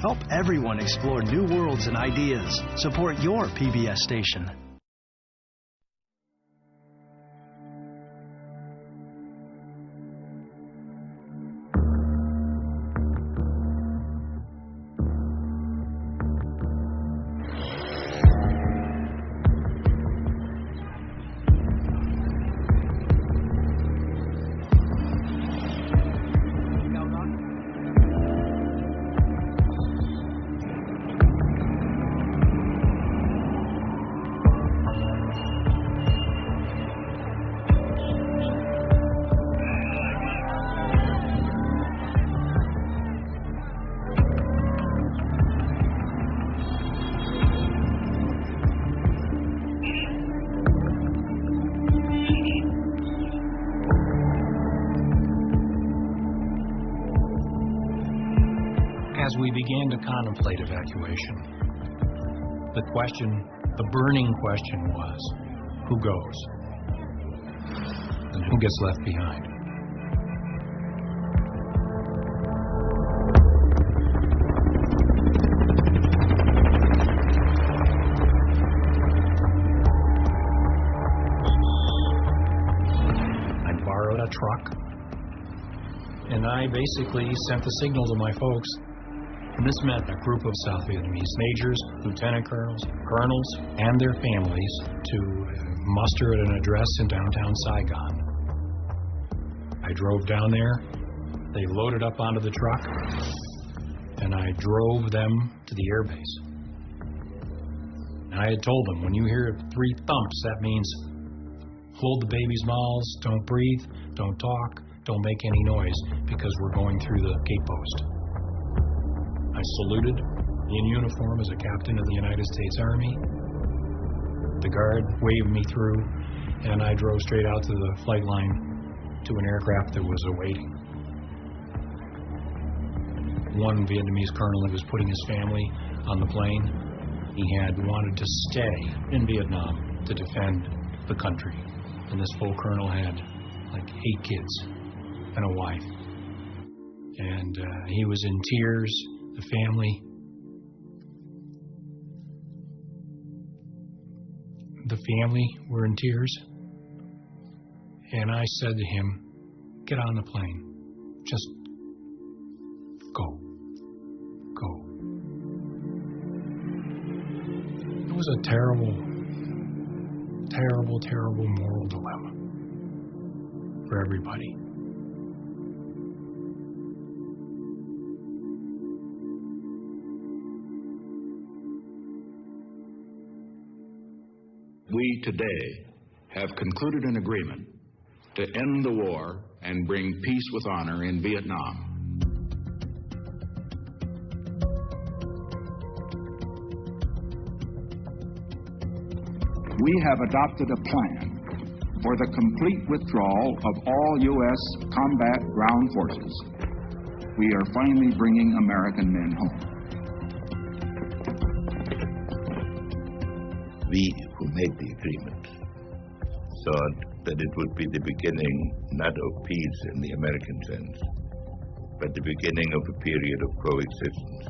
Help everyone explore new worlds and ideas. Support your PBS station. As we began to contemplate evacuation, the burning question was, who goes? And who gets left behind? I borrowed a truck, and I basically sent the signal to my folks. And this meant a group of South Vietnamese majors, lieutenant colonels, and their families to muster at an address in downtown Saigon. I drove down there, they loaded up onto the truck, and I drove them to the airbase. And I had told them, when you hear 3 thumps, that means hold the babies' mouths, don't breathe, don't talk, don't make any noise, because we're going through the gate post. I saluted in uniform as a captain of the United States Army. The guard waved me through, and I drove straight out to the flight line to an aircraft that was awaiting. One Vietnamese colonel that was putting his family on the plane, he had wanted to stay in Vietnam to defend the country. And this full colonel had like 8 kids and a wife. And he was in tears. The family were in tears, and I said to him, get on the plane, just go. It was a terrible moral dilemma for everybody. We today have concluded an agreement to end the war and bring peace with honor in Vietnam. We have adopted a plan for the complete withdrawal of all U.S. combat ground forces. We are finally bringing American men home. We who made the agreement thought that it would be the beginning not of peace in the American sense, but the beginning of a period of coexistence,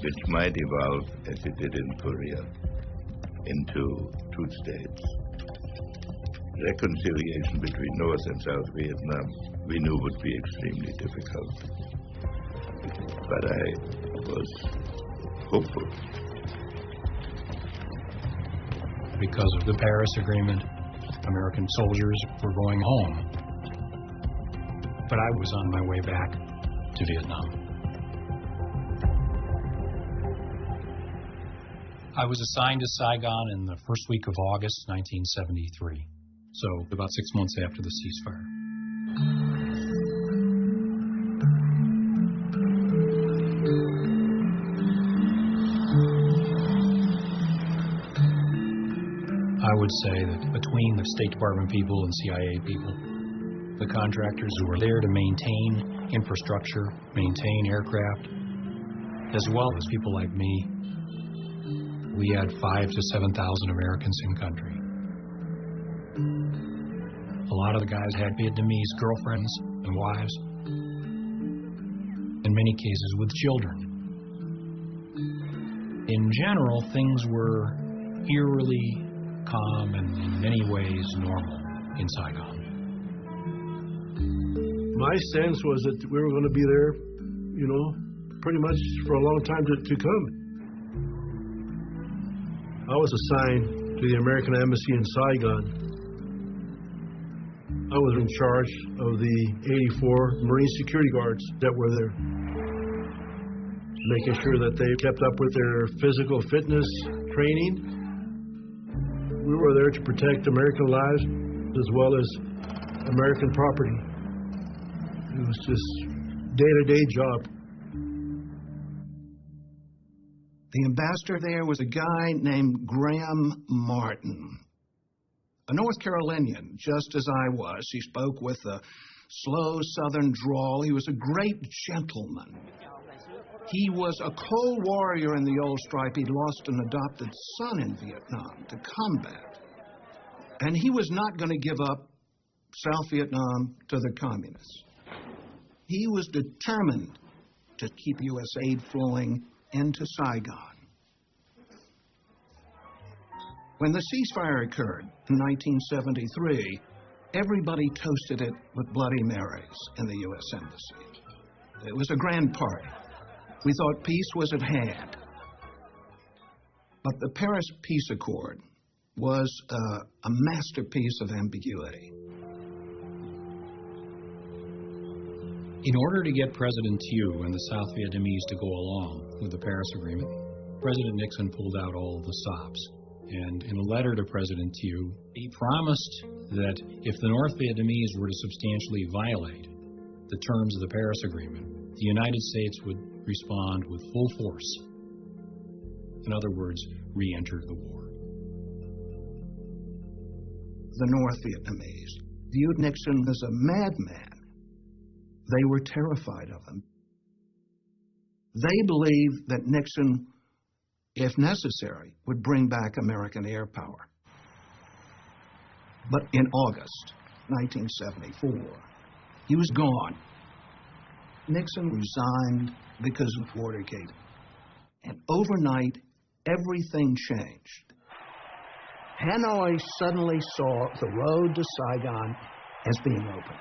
which might evolve, as it did in Korea, into 2 states. Reconciliation between North and South Vietnam, we knew would be extremely difficult. But I was hopeful. Because of the Paris Agreement, American soldiers were going home. But I was on my way back to Vietnam. I was assigned to Saigon in the first week of August 1973, so about 6 months after the ceasefire. I would say that between the State Department people and CIA people, the contractors who were there to maintain infrastructure, maintain aircraft, as well as people like me, we had 5,000 to 7,000 Americans in country. A lot of the guys had Vietnamese girlfriends and wives, in many cases with children. In general, things were eerily calm and in many ways normal in Saigon. My sense was that we were going to be there, pretty much for a long time to come. I was assigned to the American Embassy in Saigon. I was in charge of the 84 Marine security guards that were there, making sure that they kept up with their physical fitness training. We were there to protect American lives as well as American property. It was just day-to-day job. The ambassador there was a guy named Graham Martin, a North Carolinian, just as I was. He spoke with a slow southern drawl. He was a great gentleman. He was a cold warrior in the old stripe. He'd lost an adopted son in Vietnam to combat. And he was not going to give up South Vietnam to the communists. He was determined to keep U.S. aid flowing into Saigon. When the ceasefire occurred in 1973, everybody toasted it with Bloody Marys in the U.S. Embassy. It was a grand party. We thought peace was at hand. But the Paris Peace Accord was a masterpiece of ambiguity. In order to get President Thieu and the South Vietnamese to go along with the Paris Agreement, President Nixon pulled out all the stops. And in a letter to President Thieu, he promised that if the North Vietnamese were to substantially violate the terms of the Paris Agreement, the United States would respond with full force. In other words, re-enter the war. The North Vietnamese viewed Nixon as a madman. They were terrified of him. They believed that Nixon, if necessary, would bring back American air power. But in August 1974, he was gone. Nixon resigned because of Watergate. And overnight, everything changed. Hanoi suddenly saw the road to Saigon as being open.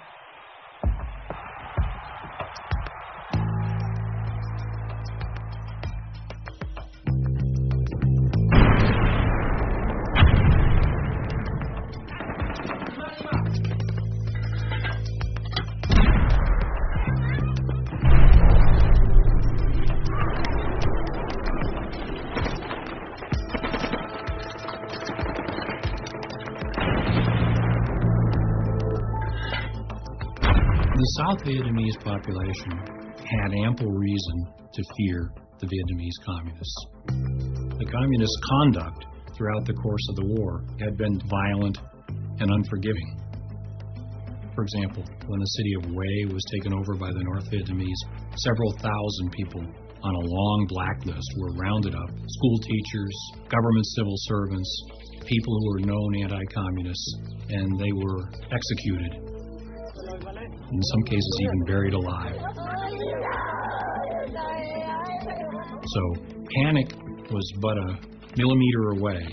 The South Vietnamese population had ample reason to fear the Vietnamese communists. The communist conduct throughout the course of the war had been violent and unforgiving. For example, when the city of Hue was taken over by the North Vietnamese, several thousand people on a long blacklist were rounded up. School teachers, government civil servants, people who were known anti-communists, and they were executed. In some cases, even buried alive. So, panic was but a millimeter away.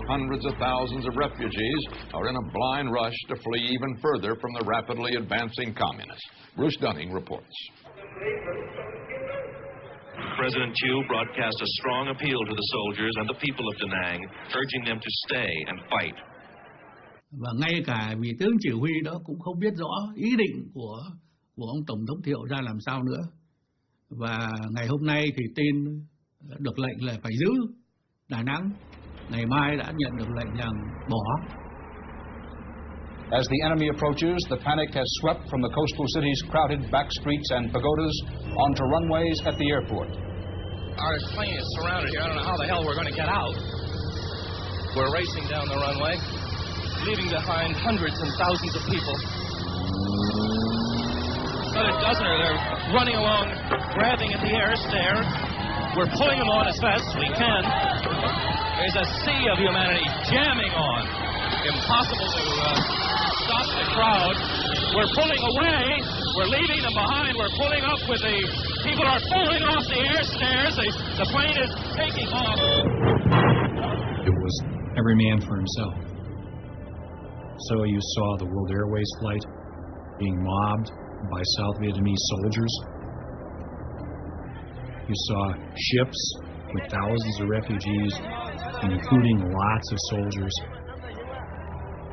Hundreds of thousands of refugees are in a blind rush to flee even further from the rapidly advancing communists. Bruce Dunning reports. President Thieu broadcast a strong appeal to the soldiers and the people of Da Nang, urging them to stay and fight. Và ngay cả vị tướng chỉ huy đó cũng không biết rõ ý định của ông Tổng thống Thiệu ra làm sao nữa. Và ngày hôm nay thì tin được lệnh là phải giữ Đà Nẵng. Ngày mai đã nhận được lệnh rằng bỏ. As the enemy approaches, the panic has swept from the coastal city's crowded back streets and pagodas onto runways at the airport. Our plane is surrounded here. I don't know how the hell we're going to get out. We're racing down the runway, leaving behind hundreds and thousands of people. About a dozen are there running along, grabbing at the air stair. We're pulling them on as fast as we can. There's a sea of humanity jamming on. Impossible to stop the crowd. We're pulling away. We're leaving them behind. We're pulling up with the... People are falling off the air stairs. The plane is taking off. It was every man for himself. So you saw the World Airways flight being mobbed by South Vietnamese soldiers. You saw ships with thousands of refugees, including lots of soldiers.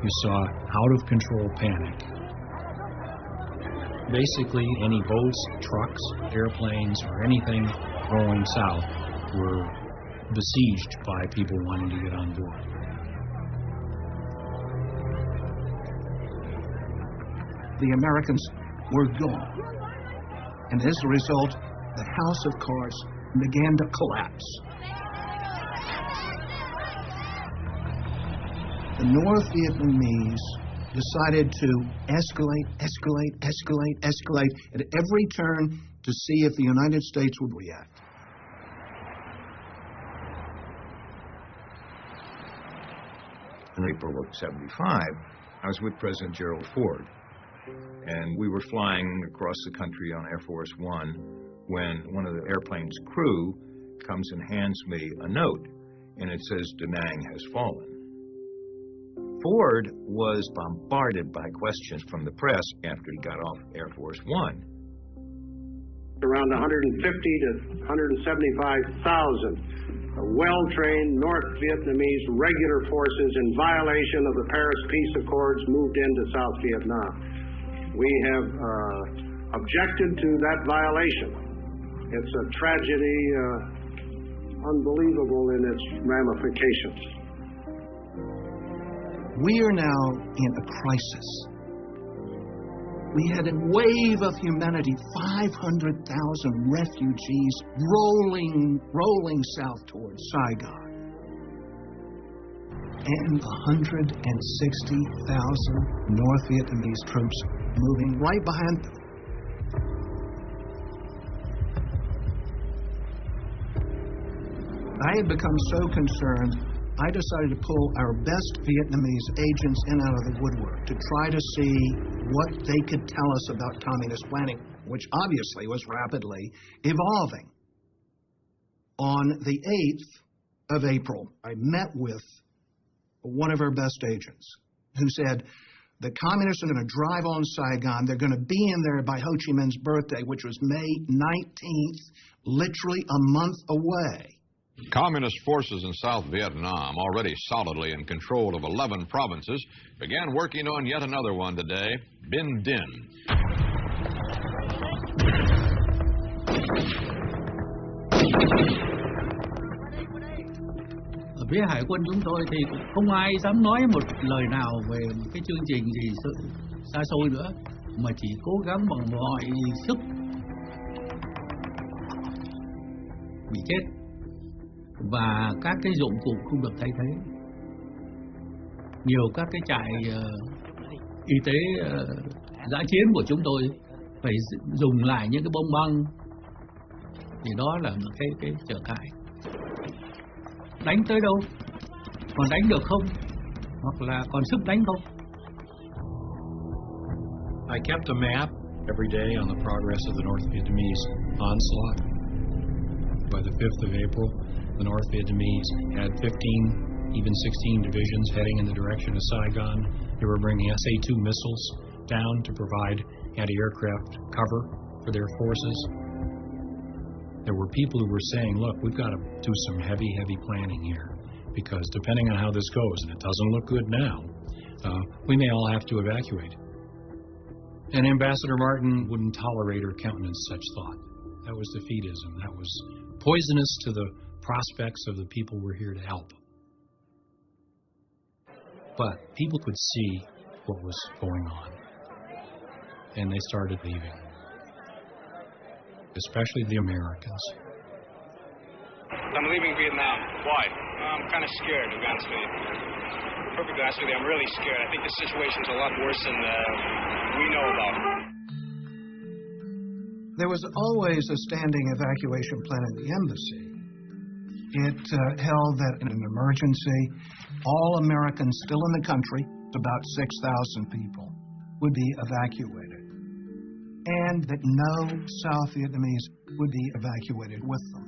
You saw out-of-control panic. Basically, any boats, trucks, airplanes, or anything going south were besieged by people wanting to get on board. The Americans were gone. And as a result, the house of cards began to collapse. The North Vietnamese decided to escalate at every turn to see if the United States would react. In April of '75, I was with President Gerald Ford, and we were flying across the country on Air Force One when one of the airplane's crew comes and hands me a note, and it says, "Da Nang has fallen." Ford was bombarded by questions from the press after he got off Air Force One. Around 150 to 175,000 well-trained North Vietnamese regular forces in violation of the Paris Peace Accords moved into South Vietnam. We have objected to that violation. It's a tragedy unbelievable in its ramifications. We are now in a crisis. We had a wave of humanity, 500,000 refugees rolling south towards Saigon. And 160,000 North Vietnamese troops moving right behind them. I had become so concerned, I decided to pull our best Vietnamese agents in out of the woodwork to try to see what they could tell us about communist planning, which obviously was rapidly evolving. On the 8th of April, I met with one of our best agents who said, the communists are going to drive on Saigon. They're going to be in there by Ho Chi Minh's birthday, which was May 19th, literally a month away. Communist forces in South Vietnam, already solidly in control of 11 provinces, began working on yet another one today, Binh Dinh. Ở phía hải quân chúng tôi thì không ai dám nói một lời nào về một cái chương trình gì xa xôi nữa, mà chỉ cố gắng bằng mọi sức bị chết. Và các cái dụng cụ không được thay thế. Nhiều các cái trại y tế dã chiến của chúng tôi phải dùng lại những cái bông băng, thì đó là một cái trở ngại. Đánh tới đâu? Còn đánh được không? Hoặc là còn sức đánh không? I kept a map every day on the progress of the North Vietnamese onslaught. By the 5th of April, the North Vietnamese had 15, even 16 divisions heading in the direction of Saigon. They were bringing SA-2 missiles down to provide anti-aircraft cover for their forces. There were people who were saying, look, we've got to do some heavy planning here, because depending on how this goes, and it doesn't look good now, we may all have to evacuate. And Ambassador Martin wouldn't tolerate or countenance such thought. That was defeatism. That was poisonous to the prospects of the people we're here to help. But people could see what was going on, and they started leaving, especially the Americans. I'm leaving Vietnam. Why? I'm kind of scared, to be honest with you. Perfectly honest with you, I'm really scared. I think the situation's a lot worse than we know about. There was always a standing evacuation plan in the embassy. It held that in an emergency, all Americans still in the country, about 6,000 people, would be evacuated. and that no South Vietnamese would be evacuated with them.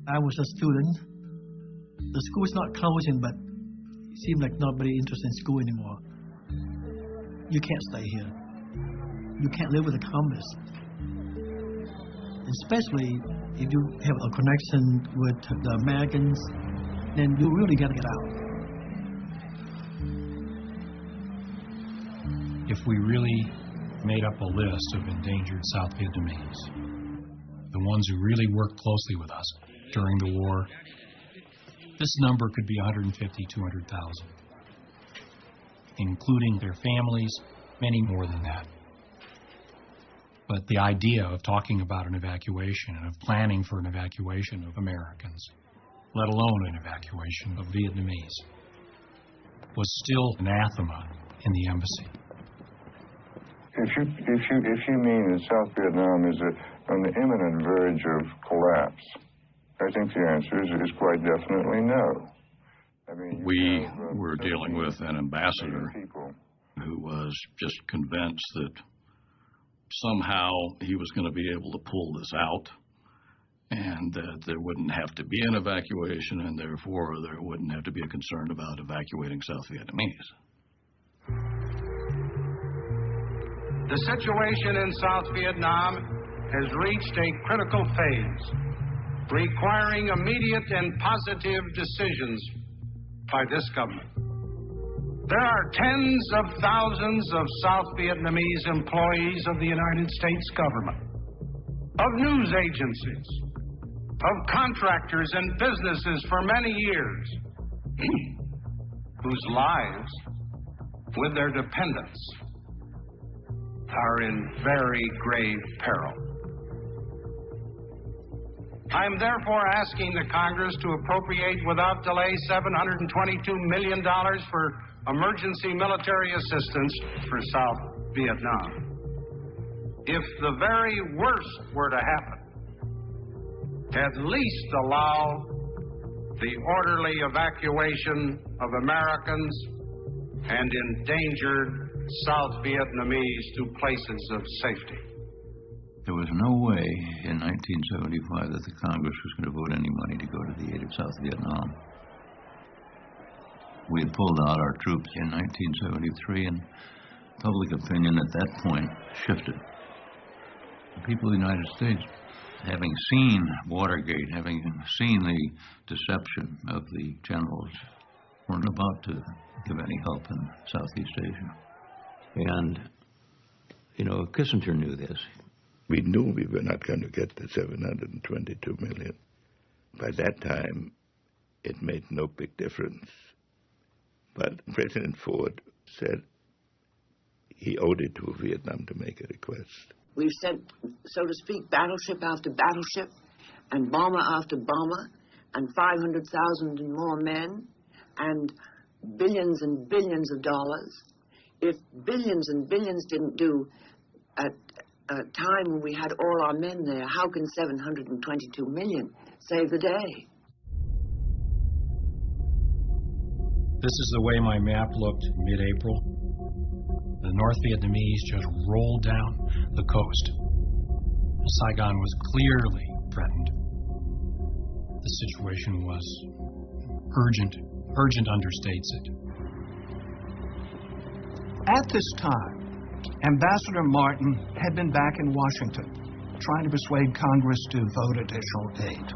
I was a student. The school is not closing, but it seemed like nobody interested in school anymore. You can't stay here. You can't live with the communists. Especially if you have a connection with the Americans, then you really got to get out. If we really made up a list of endangered South Vietnamese, the ones who really worked closely with us during the war, this number could be 150, 200,000, including their families, many more than that. But the idea of talking about an evacuation and of planning for an evacuation of Americans, let alone an evacuation of Vietnamese, was still anathema in the embassy. If you mean that South Vietnam is on the imminent verge of collapse, I think the answer is quite definitely no. I mean, we were dealing with an ambassador who was just convinced that somehow he was going to be able to pull this out and that there wouldn't have to be an evacuation and therefore there wouldn't have to be a concern about evacuating South Vietnamese. The situation in South Vietnam has reached a critical phase, requiring immediate and positive decisions by this government. There are tens of thousands of South Vietnamese employees of the United States government, of news agencies, of contractors and businesses for many years, whose lives, with their dependents, are in very grave peril. I am therefore asking the Congress to appropriate without delay $722 million for emergency military assistance for South Vietnam. If the very worst were to happen, at least allow the orderly evacuation of Americans and endangered South Vietnamese to places of safety. There was no way in 1975 that the Congress was going to vote any money to go to the aid of South Vietnam. We had pulled out our troops in 1973, and public opinion at that point shifted. The people of the United States, having seen Watergate, having seen the deception of the generals, weren't about to give any help in Southeast Asia. And, you know, Kissinger knew this. We knew we were not going to get the 722 million. By that time, it made no big difference. But President Ford said he owed it to Vietnam to make a request. We've sent, so to speak, battleship after battleship, and bomber after bomber, and 500,000 and more men, and billions and billions of dollars. If billions and billions didn't do at a time when we had all our men there, how can 722 million save the day? This is the way my map looked mid-April. The North Vietnamese just rolled down the coast. Saigon was clearly threatened. The situation was urgent. Urgent understates it. At this time, Ambassador Martin had been back in Washington, trying to persuade Congress to vote additional aid.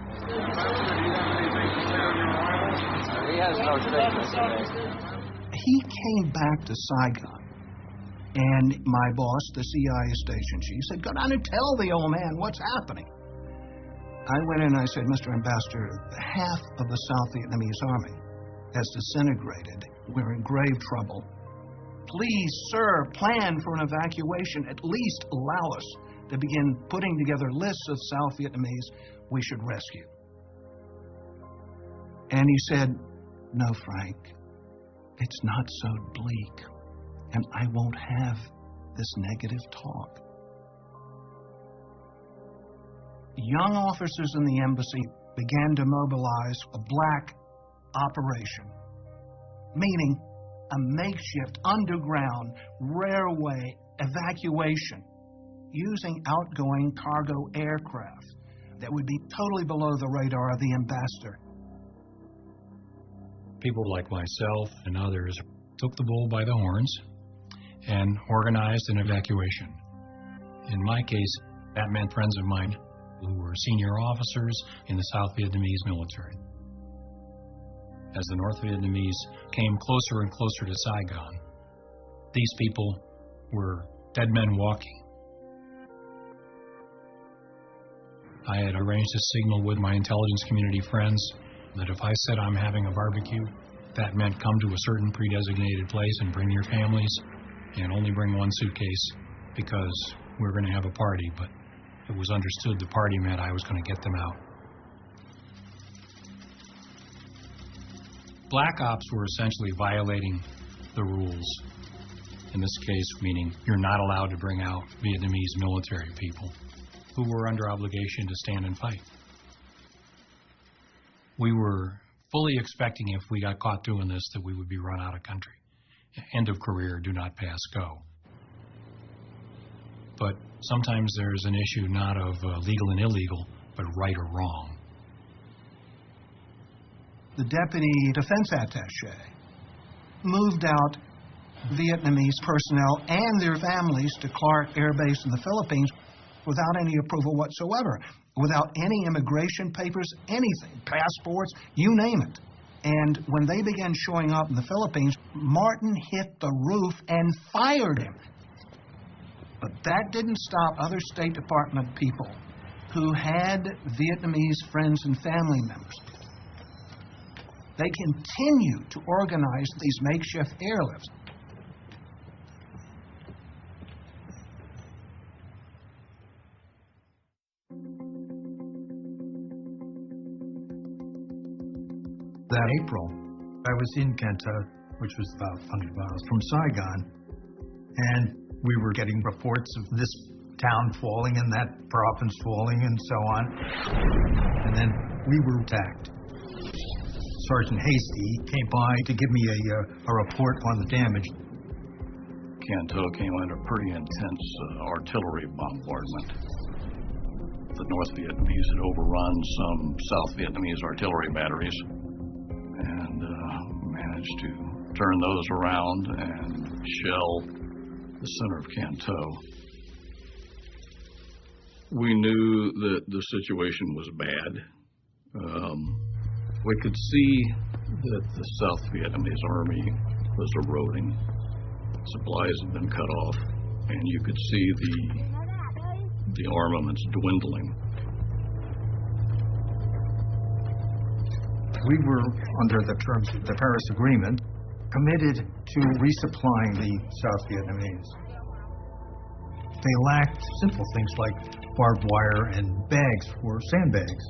He has no statement today. He came back to Saigon, and my boss, the CIA station chief, said, "Go down and tell the old man what's happening." I went in and I said, "Mr. Ambassador, half of the South Vietnamese army has disintegrated. We're in grave trouble. Please, sir, plan for an evacuation. At least allow us to begin putting together lists of South Vietnamese we should rescue." And he said, "No, Frank, it's not so bleak, and I won't have this negative talk." Young officers in the embassy began to mobilize a black operation, meaning a makeshift underground railway evacuation using outgoing cargo aircraft that would be totally below the radar of the ambassador. People like myself and others took the bull by the horns and organized an evacuation. In my case, that meant friends of mine who were senior officers in the South Vietnamese military. As the North Vietnamese came closer and closer to Saigon, these people were dead men walking. I had arranged a signal with my intelligence community friends that if I said I'm having a barbecue, that meant come to a certain pre-designated place and bring your families and only bring one suitcase because we're going to have a party, but it was understood the party meant I was going to get them out. Black ops were essentially violating the rules. In this case, meaning you're not allowed to bring out Vietnamese military people who were under obligation to stand and fight. We were fully expecting if we got caught doing this that we would be run out of country. End of career, do not pass, go. But sometimes there's an issue not of legal and illegal, but right or wrong. The deputy defense attaché moved out Vietnamese personnel and their families to Clark Air Base in the Philippines without any approval whatsoever, without any immigration papers, anything, passports, you name it. And when they began showing up in the Philippines, Martin hit the roof and fired him. But that didn't stop other State Department people who had Vietnamese friends and family members. They continued to organize these makeshift airlifts. That April, I was in Can Tho, which was about 100 miles from Saigon, and we were getting reports of this town falling and that province falling and so on. And then we were attacked. Sergeant Hasty came by to give me a report on the damage. Can Tho came under pretty intense artillery bombardment. The North Vietnamese had overrun some South Vietnamese artillery batteries and managed to turn those around and shell the center of Can Tho. We knew that the situation was bad. We could see that the South Vietnamese army was eroding. Supplies had been cut off, and you could see the armaments dwindling. We were, under the terms of the Paris Agreement, committed to resupplying the South Vietnamese. They lacked simple things like barbed wire and bags for sandbags.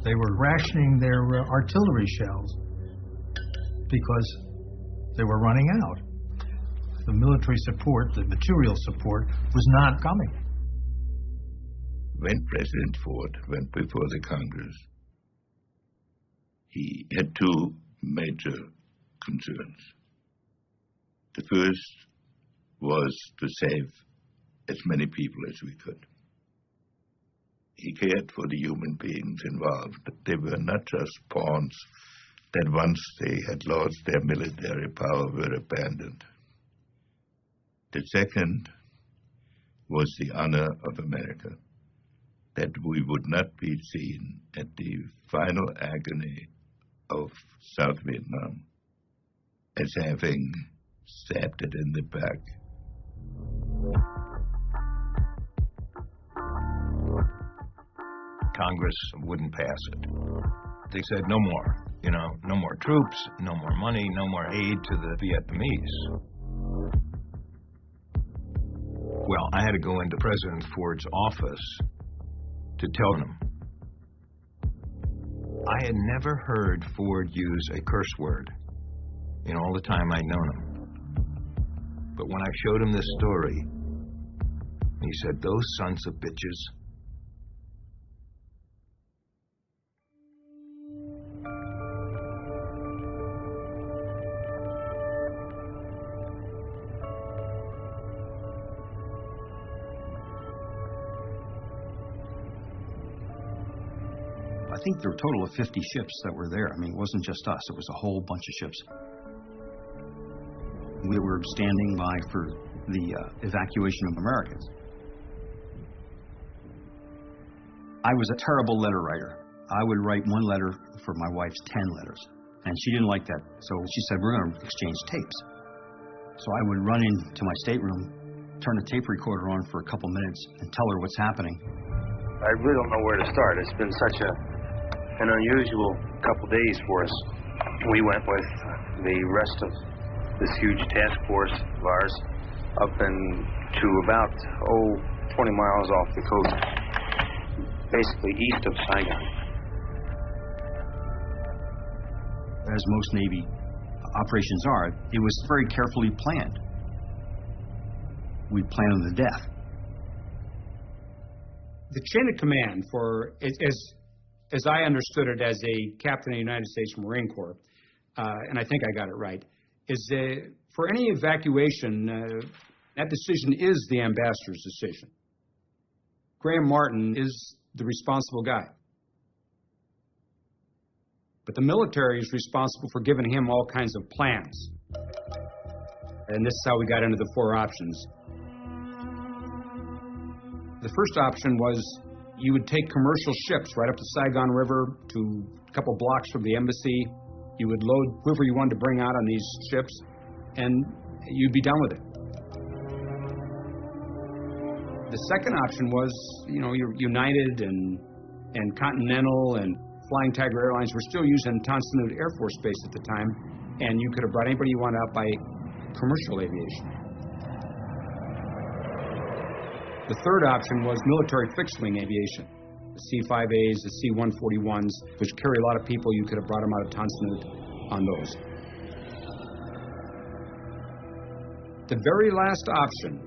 They were rationing their artillery shells because they were running out. The military support, the material support, was not coming. When President Ford went before the Congress, he had two major concerns. The first was to save as many people as we could. He cared for the human beings involved. They were not just pawns that once they had lost their military power were abandoned. The second was the honor of America, that we would not be seen at the final agony of South Vietnam as having stabbed it in the back. Congress wouldn't pass it. They said no more, no more troops, no more money, no more aid to the Vietnamese. Well, I had to go into President Ford's office to tell him. I had never heard Ford use a curse word in all the time I'd known him. But when I showed him this story, he said, "Those sons of bitches." think there were a total of 50 ships that were there. I mean, it wasn't just us. It was a whole bunch of ships. We were standing by for the evacuation of Americans. I was a terrible letter writer. I would write one letter for my wife's 10 letters, and she didn't like that. So she said, we're going to exchange tapes. So I would run into my stateroom, turn the tape recorder on for a couple minutes, and tell her what's happening. I really don't know where to start. It's been such an unusual couple days for us. We went with the rest of this huge task force of ours up to about, 20 miles off the coast, basically east of Saigon. As most Navy operations are, it was very carefully planned. We planned on the death. The chain of command for, as I understood it as a captain of the United States Marine Corps, and I think I got it right, is for any evacuation, that decision is the ambassador's decision. Graham Martin is the responsible guy. But the military is responsible for giving him all kinds of plans. And this is how we got into the 4 options. The first option was you would take commercial ships right up the Saigon River to a couple blocks from the embassy. You would load whoever you wanted to bring out on these ships, and you'd be done with it. The second option was, you're United and Continental and Flying Tiger Airlines were still using Tonsanut Air Force Base at the time, and you could have brought anybody you wanted out by commercial aviation. The third option was military fixed-wing aviation. The C-5As, the C-141s, which carry a lot of people. You could have brought them out of Tonsanut on those. The very last option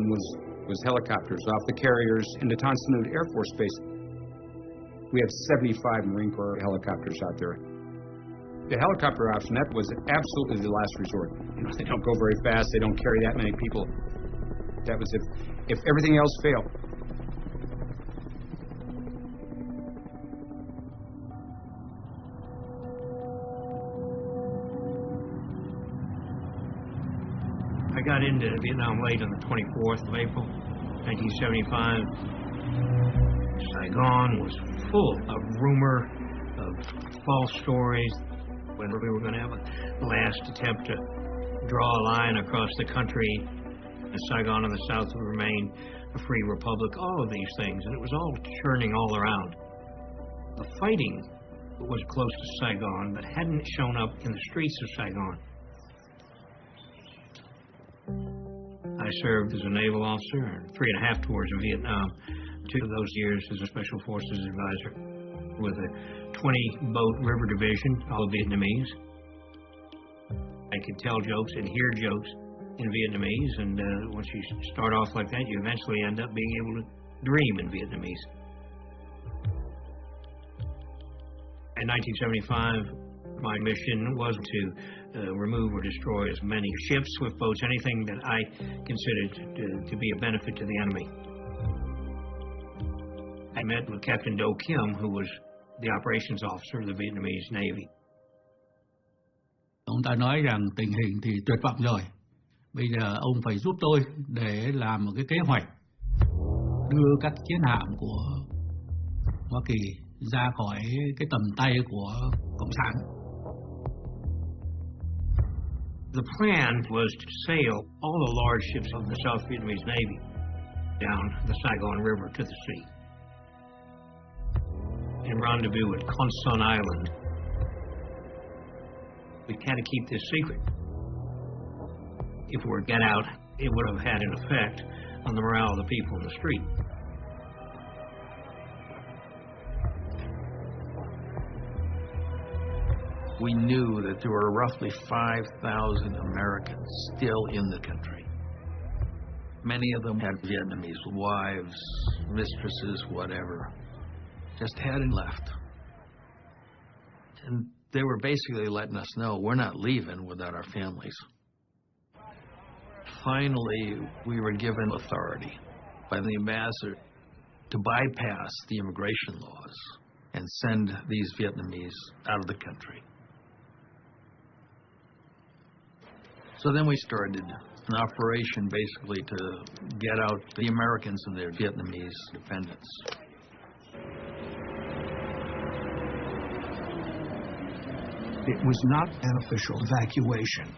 was helicopters off the carriers into Tonsanut Air Force Base. We have 75 Marine Corps helicopters out there. The helicopter option, that was absolutely the last resort. They don't go very fast. They don't carry that many people. That was if everything else failed. I got into Vietnam late on the 24th of April, 1975. Saigon was full of rumor, of false stories. When we were going to have a last attempt to draw a line across the country, Saigon in the south would remain a free republic, all of these things, and it was all churning all around. The fighting was close to Saigon, but hadn't shown up in the streets of Saigon. I served as a naval officer, 3.5 tours in Vietnam, 2 of those years as a Special Forces advisor with a 20-boat river division, all Vietnamese. I could tell jokes and hear jokes in Vietnamese, and once you start off like that, you eventually end up being able to dream in Vietnamese. In 1975, my mission was to remove or destroy as many ships, swift boats, anything that I considered to be a benefit to the enemy. I met with Captain Do Kim, who was the operations officer of the Vietnamese Navy. Ông ta nói rằng tình hình thì tuyệt vọng rồi. Bây giờ ông phải giúp tôi để làm một cái kế hoạch đưa các chiến hạm của Hoa Kỳ ra khỏi cái tầm tay của Cộng sản. The plan was to sail all the large ships of the South Vietnamese Navy down the Saigon River to the sea and rendezvous at Con Son Island. We had to keep this secret. If we were to get out, it would have had an effect on the morale of the people in the street. We knew that there were roughly 5,000 Americans still in the country. Many of them had Vietnamese wives, mistresses, whatever, just hadn't left. And they were basically letting us know we're not leaving without our families. Finally, we were given authority by the ambassador to bypass the immigration laws and send these Vietnamese out of the country. So then we started an operation basically to get out the Americans and their Vietnamese dependents. It was not an official evacuation.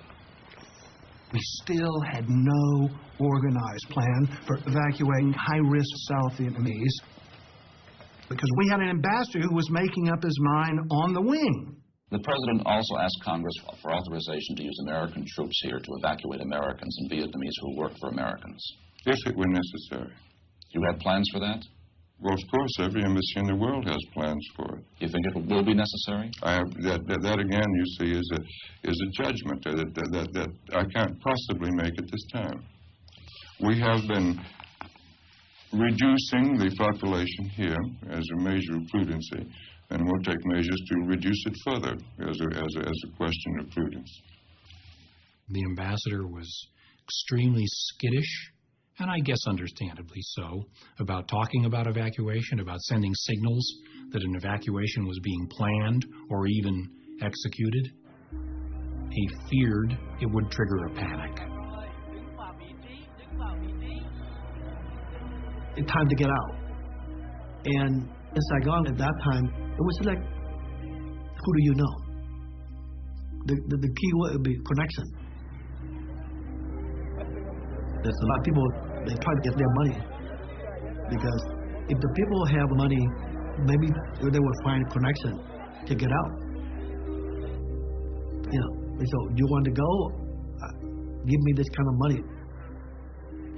We still had no organized plan for evacuating high-risk South Vietnamese because we had an ambassador who was making up his mind on the wing. The president also asked Congress for authorization to use American troops here to evacuate Americans and Vietnamese who work for Americans. If it were necessary. You had plans for that? Well, of course, every embassy in the world has plans for it. You think it will be necessary? That again, you see, is a judgment that I can't possibly make at this time. We have been reducing the population here as a measure of prudency, and we'll take measures to reduce it further as a question of prudence. The ambassador was extremely skittish, and I guess understandably so, about talking about evacuation, about sending signals that an evacuation was being planned or even executed. He feared it would trigger a panic. It's time to get out. And in Saigon at that time, it was like, who do you know? The key word would be connection. There's a lot of people, they try to get their money. Because if the people have money, maybe they will find a connection to get out. You know, so you want to go? Give me this kind of money.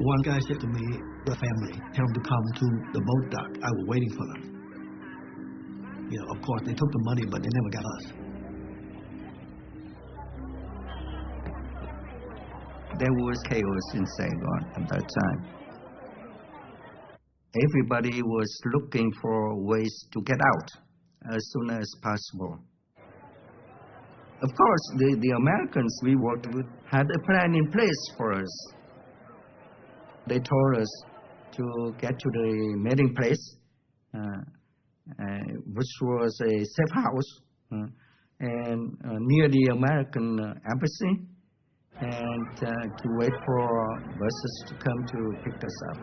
One guy said to me, the family, tell them to come to the boat dock. I was waiting for them. You know, of course, they took the money, but they never got us. There was chaos in Saigon at that time. Everybody was looking for ways to get out as soon as possible. Of course, the Americans we worked with had a plan in place for us. They told us to get to the meeting place, which was a safe house, and near the American embassy, and to wait for buses to come to pick us up.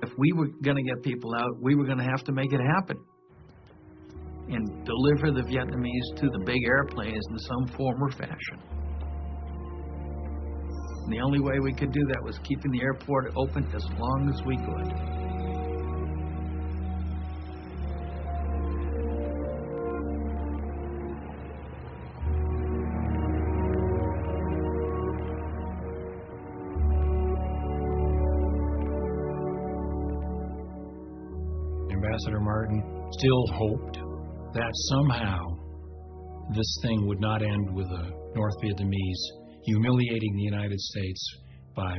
If we were going to get people out, we were going to have to make it happen and deliver the Vietnamese to the big airplanes in some form or fashion. And the only way we could do that was keeping the airport open as long as we could. Ambassador Martin still hoped that somehow this thing would not end with the North Vietnamese humiliating the United States by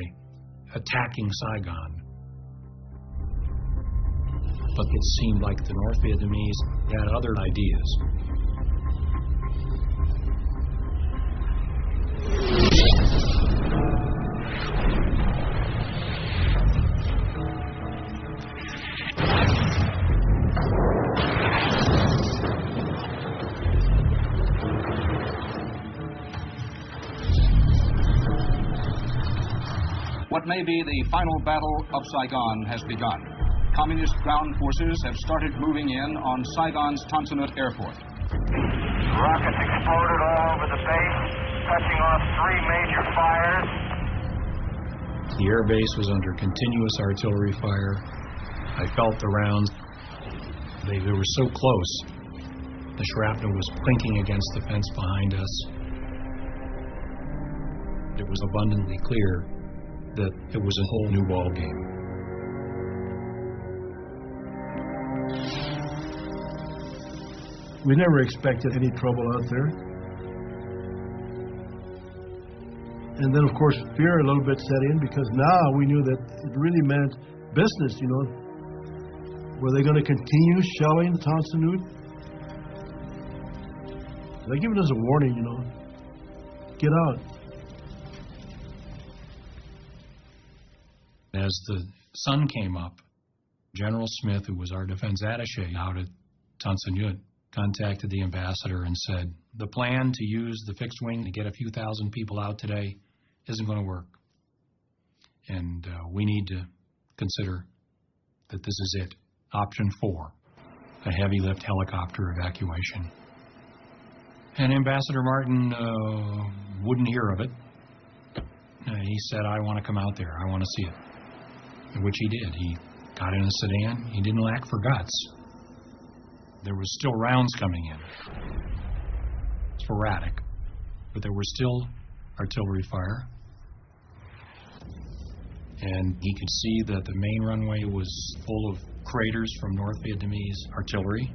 attacking Saigon. But it seemed like the North Vietnamese had other ideas. What may be the final battle of Saigon has begun. Communist ground forces have started moving in on Saigon's Tan Son Nhut Airport. Rockets exploded all over the base, touching off 3 major fires. The air base was under continuous artillery fire. I felt the rounds. They were so close. The shrapnel was clinking against the fence behind us. It was abundantly clear that it was a whole new ball game. We never expected any trouble out there. And then, of course, fear a little bit set in because now we knew that it really meant business, you know. Were they going to continue shelling Tan Son Nhut? They're giving us a warning, you know. Get out. as the sun came up, General Smith, who was our defense attaché out at Tan Son Nhut, contacted the ambassador and said, the plan to use the fixed wing to get a few thousand people out today isn't going to work. And we need to consider that this is it. Option 4, a heavy lift helicopter evacuation. And Ambassador Martin wouldn't hear of it. He said, I want to come out there. I want to see it. Which he did. He got in a sedan. He didn't lack for guts. There was still rounds coming in. Sporadic. But there was still artillery fire. And he could see that the main runway was full of craters from North Vietnamese artillery.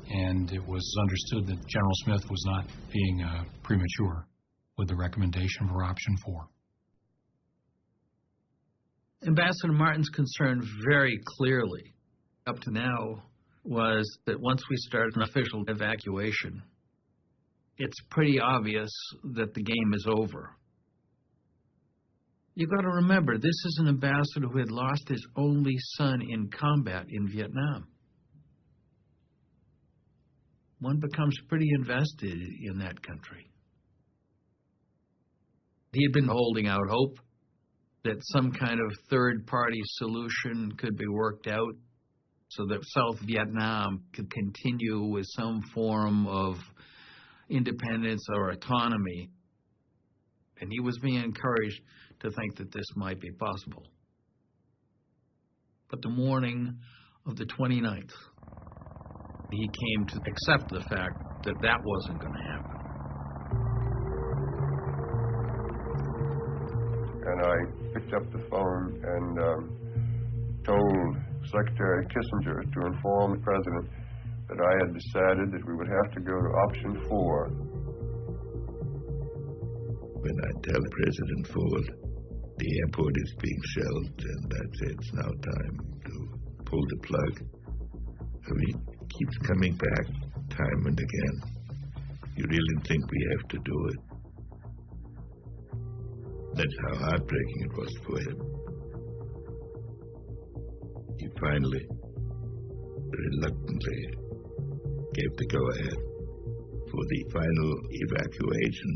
And it was understood that General Smith was not being premature with the recommendation for option 4. Ambassador Martin's concern very clearly, up to now, was that once we start an official evacuation, it's pretty obvious that the game is over. You've got to remember, this is an ambassador who had lost his only son in combat in Vietnam. One becomes pretty invested in that country. He had been holding out hope that some kind of third-party solution could be worked out so that South Vietnam could continue with some form of independence or autonomy. And he was being encouraged to think that this might be possible. But the morning of the 29th, he came to accept the fact that that wasn't going to happen. And I picked up the phone and told Secretary Kissinger to inform the President that I had decided that we would have to go to option 4. When I tell President Ford the airport is being shelled and that's it, it's now time to pull the plug, I mean, it keeps coming back time and again. You really think we have to do it? That's how heartbreaking it was for him. He finally, reluctantly, gave the go-ahead for the final evacuation.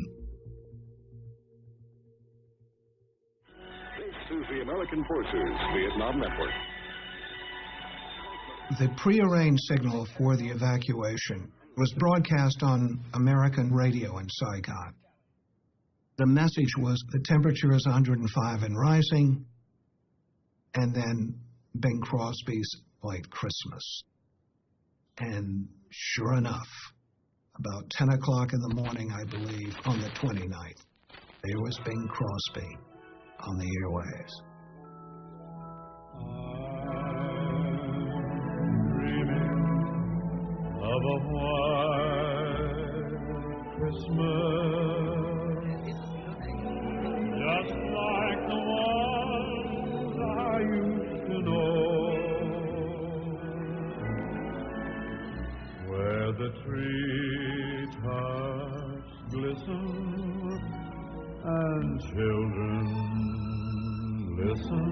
This is the American Forces Vietnam Network. The prearranged signal for the evacuation was broadcast on American radio in Saigon. The message was the temperature is 105 and rising, and then Bing Crosby's White Christmas. And sure enough, about 10 o'clock in the morning, I believe, on the 29th, there was Bing Crosby on the airwaves. Of a white Christmas, just like the ones I used to know, where the treetops glisten and children listen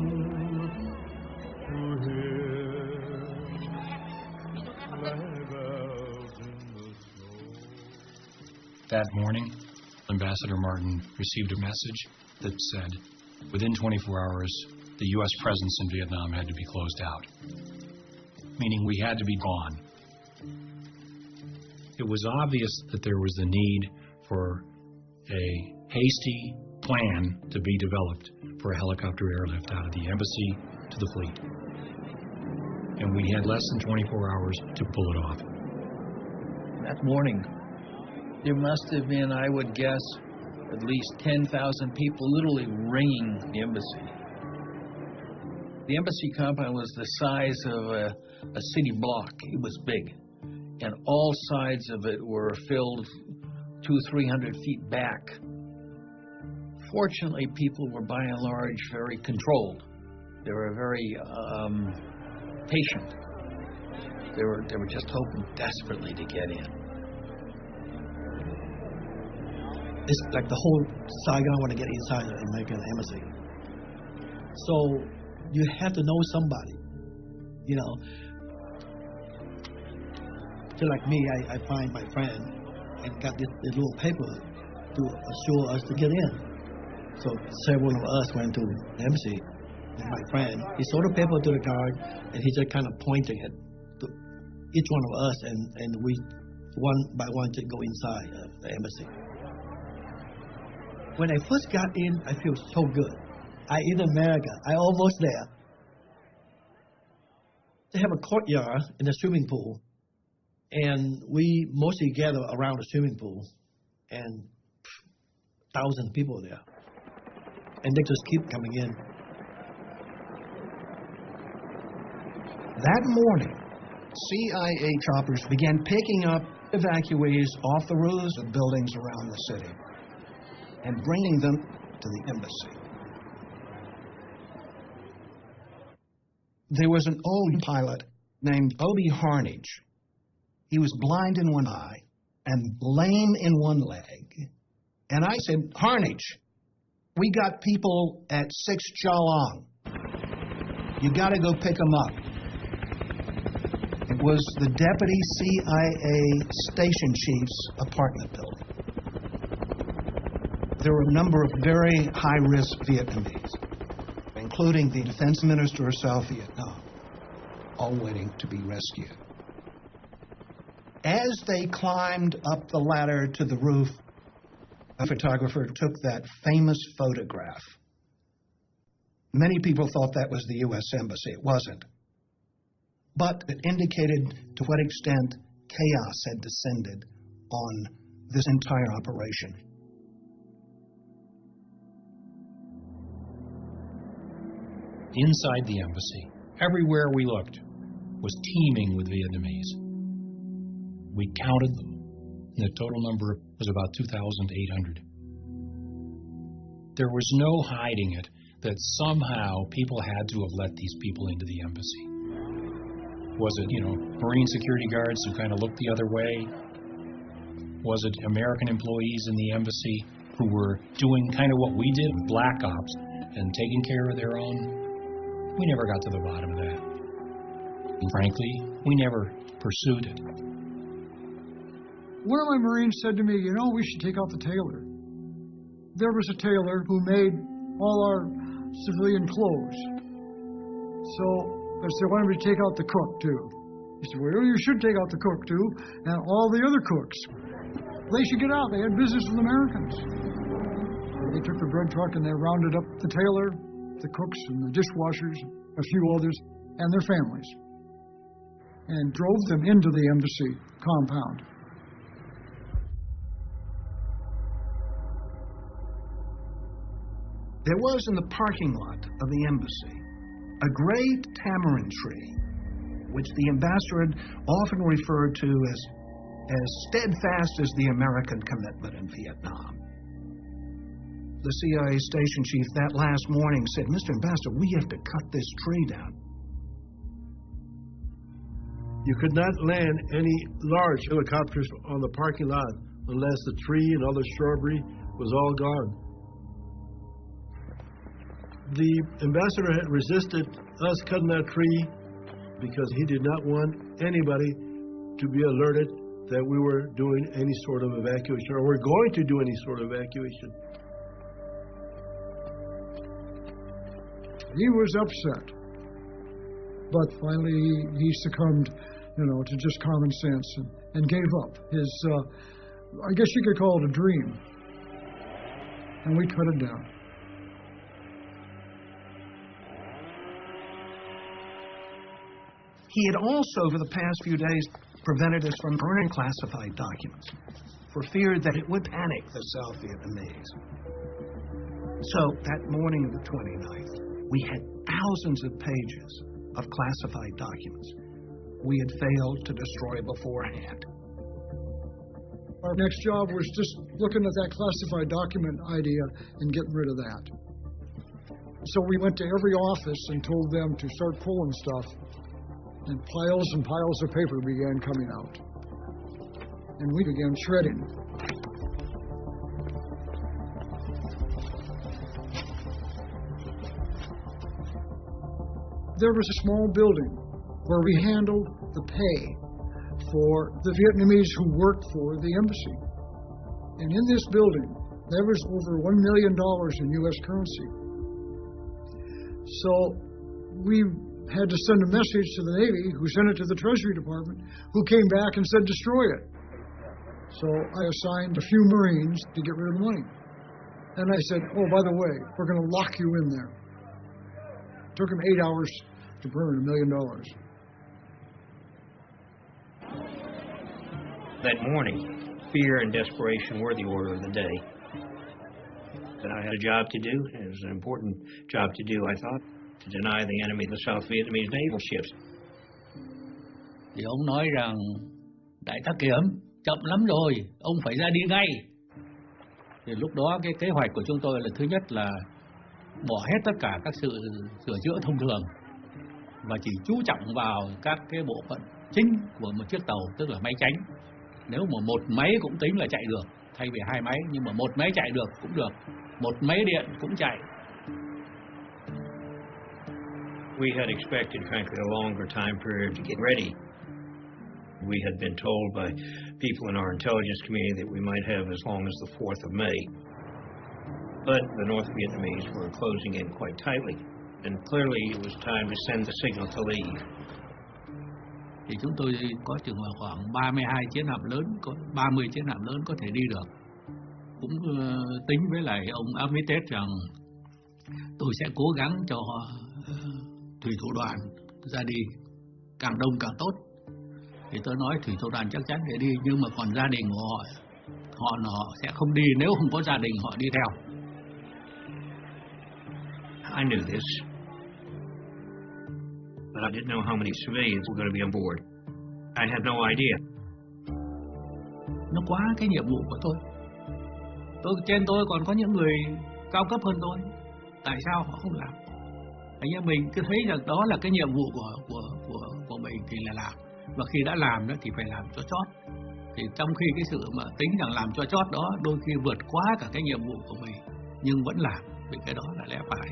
to hear sleigh bells in the snow. That morning, Ambassador Martin received a message that said, within 24 hours, the U.S. presence in Vietnam had to be closed out, meaning we had to be gone. It was obvious that there was the need for a hasty plan to be developed for a helicopter airlift out of the embassy to the fleet. And we had less than 24 hours to pull it off. That morning, there must have been, I would guess, at least 10,000 people literally ringing the embassy. The embassy compound was the size of a city block. It was big. And all sides of it were filled 200-300 feet back. Fortunately, people were by and large very controlled. They were very patient. They were just hoping desperately to get in. It's like the whole Saigon want to get inside the American embassy. So you have to know somebody, you know. Just like me, I find my friend and got this little paper to assure us to get in. So several of us went to the embassy. And my friend, he sold the paper to the guard, and he just kind of pointed at each one of us, and we, one by one, just go inside the embassy. When I first got in, I feel so good. I in America, I almost there. They have a courtyard in the swimming pool, and we mostly gather around the swimming pool, and 1,000 people there, and they just keep coming in. That morning, CIA choppers began picking up evacuees off the roofs of buildings around the city and bringing them to the embassy. There was an old pilot named Obie Harnage. He was blind in one eye and lame in one leg. And I said, Harnage, we got people at 6 Chalong. You got to go pick them up. It was the deputy CIA station chief's apartment building. There were a number of very high-risk Vietnamese, including the defense minister of South Vietnam, all waiting to be rescued. As they climbed up the ladder to the roof, a photographer took that famous photograph. Many people thought that was the U.S. Embassy. It wasn't. But it indicated to what extent chaos had descended on this entire operation. Inside the embassy, everywhere we looked, was teeming with Vietnamese. We counted them, and the total number was about 2,800. There was no hiding it that somehow people had to have let these people into the embassy. Was it, Marine security guards who kind of looked the other way? Was it American employees in the embassy who were doing kind of what we did with black ops and taking care of their own? We never got to the bottom of that. And frankly, we never pursued it. One of my Marines said to me, we should take out the tailor. There was a tailor who made all our civilian clothes. So I said, why don't we take out the cook, too? He said, well, you should take out the cook, too, and all the other cooks. They should get out. They had business with Americans. They took the bread truck and they rounded up the tailor, the cooks, and the dishwashers, a few others, and their families, and drove them into the embassy compound. There was in the parking lot of the embassy a great tamarind tree, which the ambassador had often referred to as steadfast as the American commitment in Vietnam. The CIA station chief that last morning said, Mr. Ambassador, we have to cut this tree down. You could not land any large helicopters on the parking lot unless the tree and all the shrubbery was all gone. The ambassador had resisted us cutting that tree because he did not want anybody to be alerted that we were doing any sort of evacuation or were going to do any sort of evacuation. He was upset, but finally he succumbed, to just common sense and gave up his, I guess you could call it a dream, and we cut it down. He had also, over the past few days, prevented us from burning classified documents for fear that it would panic the South Vietnamese. So, that morning of the 29th, we had thousands of pages of classified documents we had failed to destroy beforehand. Our next job was just looking at that classified document idea and getting rid of that. So we went to every office and told them to start pulling stuff. And piles of paper began coming out. And we began shredding. there was a small building where we handled the pay for the Vietnamese who worked for the embassy. And in this building, there was over $1 million in U.S. currency. So we had to send a message to the Navy, who sent it to the Treasury Department, who came back and said, destroy it. So I assigned a few Marines to get rid of the money. And I said, oh, by the way, we're going to lock you in there. It took them 8 hours to burn $1 million. That morning, fear and desperation were the order of the day. That I had a job to do. It was an important job to do, I thought, to deny the enemy the South Vietnamese naval ships. Thì ông nói rằng, Đại tá Kiểm, chậm lắm rồi, ông phải ra đi ngay. Thì lúc đó cái kế hoạch của chúng tôi là thứ nhất là bỏ hết tất cả các sự sửa chữa thông thường và chỉ chú trọng vào các cái bộ phận chính của một chiếc tàu, tức là máy tránh. Nếu mà một máy cũng tính là chạy được, thay vì 2 máy, nhưng mà một máy chạy được cũng được, một máy điện cũng chạy. We had expected, frankly, a longer time period to get ready. We had been told by people in our intelligence community that we might have as long as the 4th of May. But the North Vietnamese were closing in quite tightly, and clearly it was time to send the signal to leave. Thì chúng tôi có chừng là khoảng 32 chiến hạm lớn, có 30 chiến hạm lớn có thể đi được. Cũng tính với lại ông Armitage rằng tôi sẽ cố gắng cho thủy thủ đoàn ra đi càng đông càng tốt. Thì tôi nói thủy thủ đoàn chắc chắn để đi, nhưng mà còn gia đình của họ sẽ không đi nếu không có gia đình họ đi theo. I knew this, but I didn't know how many civilians were going to be on board. I had no idea. Nó quá cái nhiệm vụ của tôi. Trên tôi còn có những người cao cấp hơn tôi. Tại sao họ không làm? Anh em mình cứ thấy rằng đó là cái nhiệm vụ của mình thì là làm. Và khi đã làm đó thì phải làm cho chót. Thì trong khi cái sự mà tính rằng làm cho chót đó đôi khi vượt quá cả cái nhiệm vụ của mình, nhưng vẫn làm, vì cái đó là lẽ phải.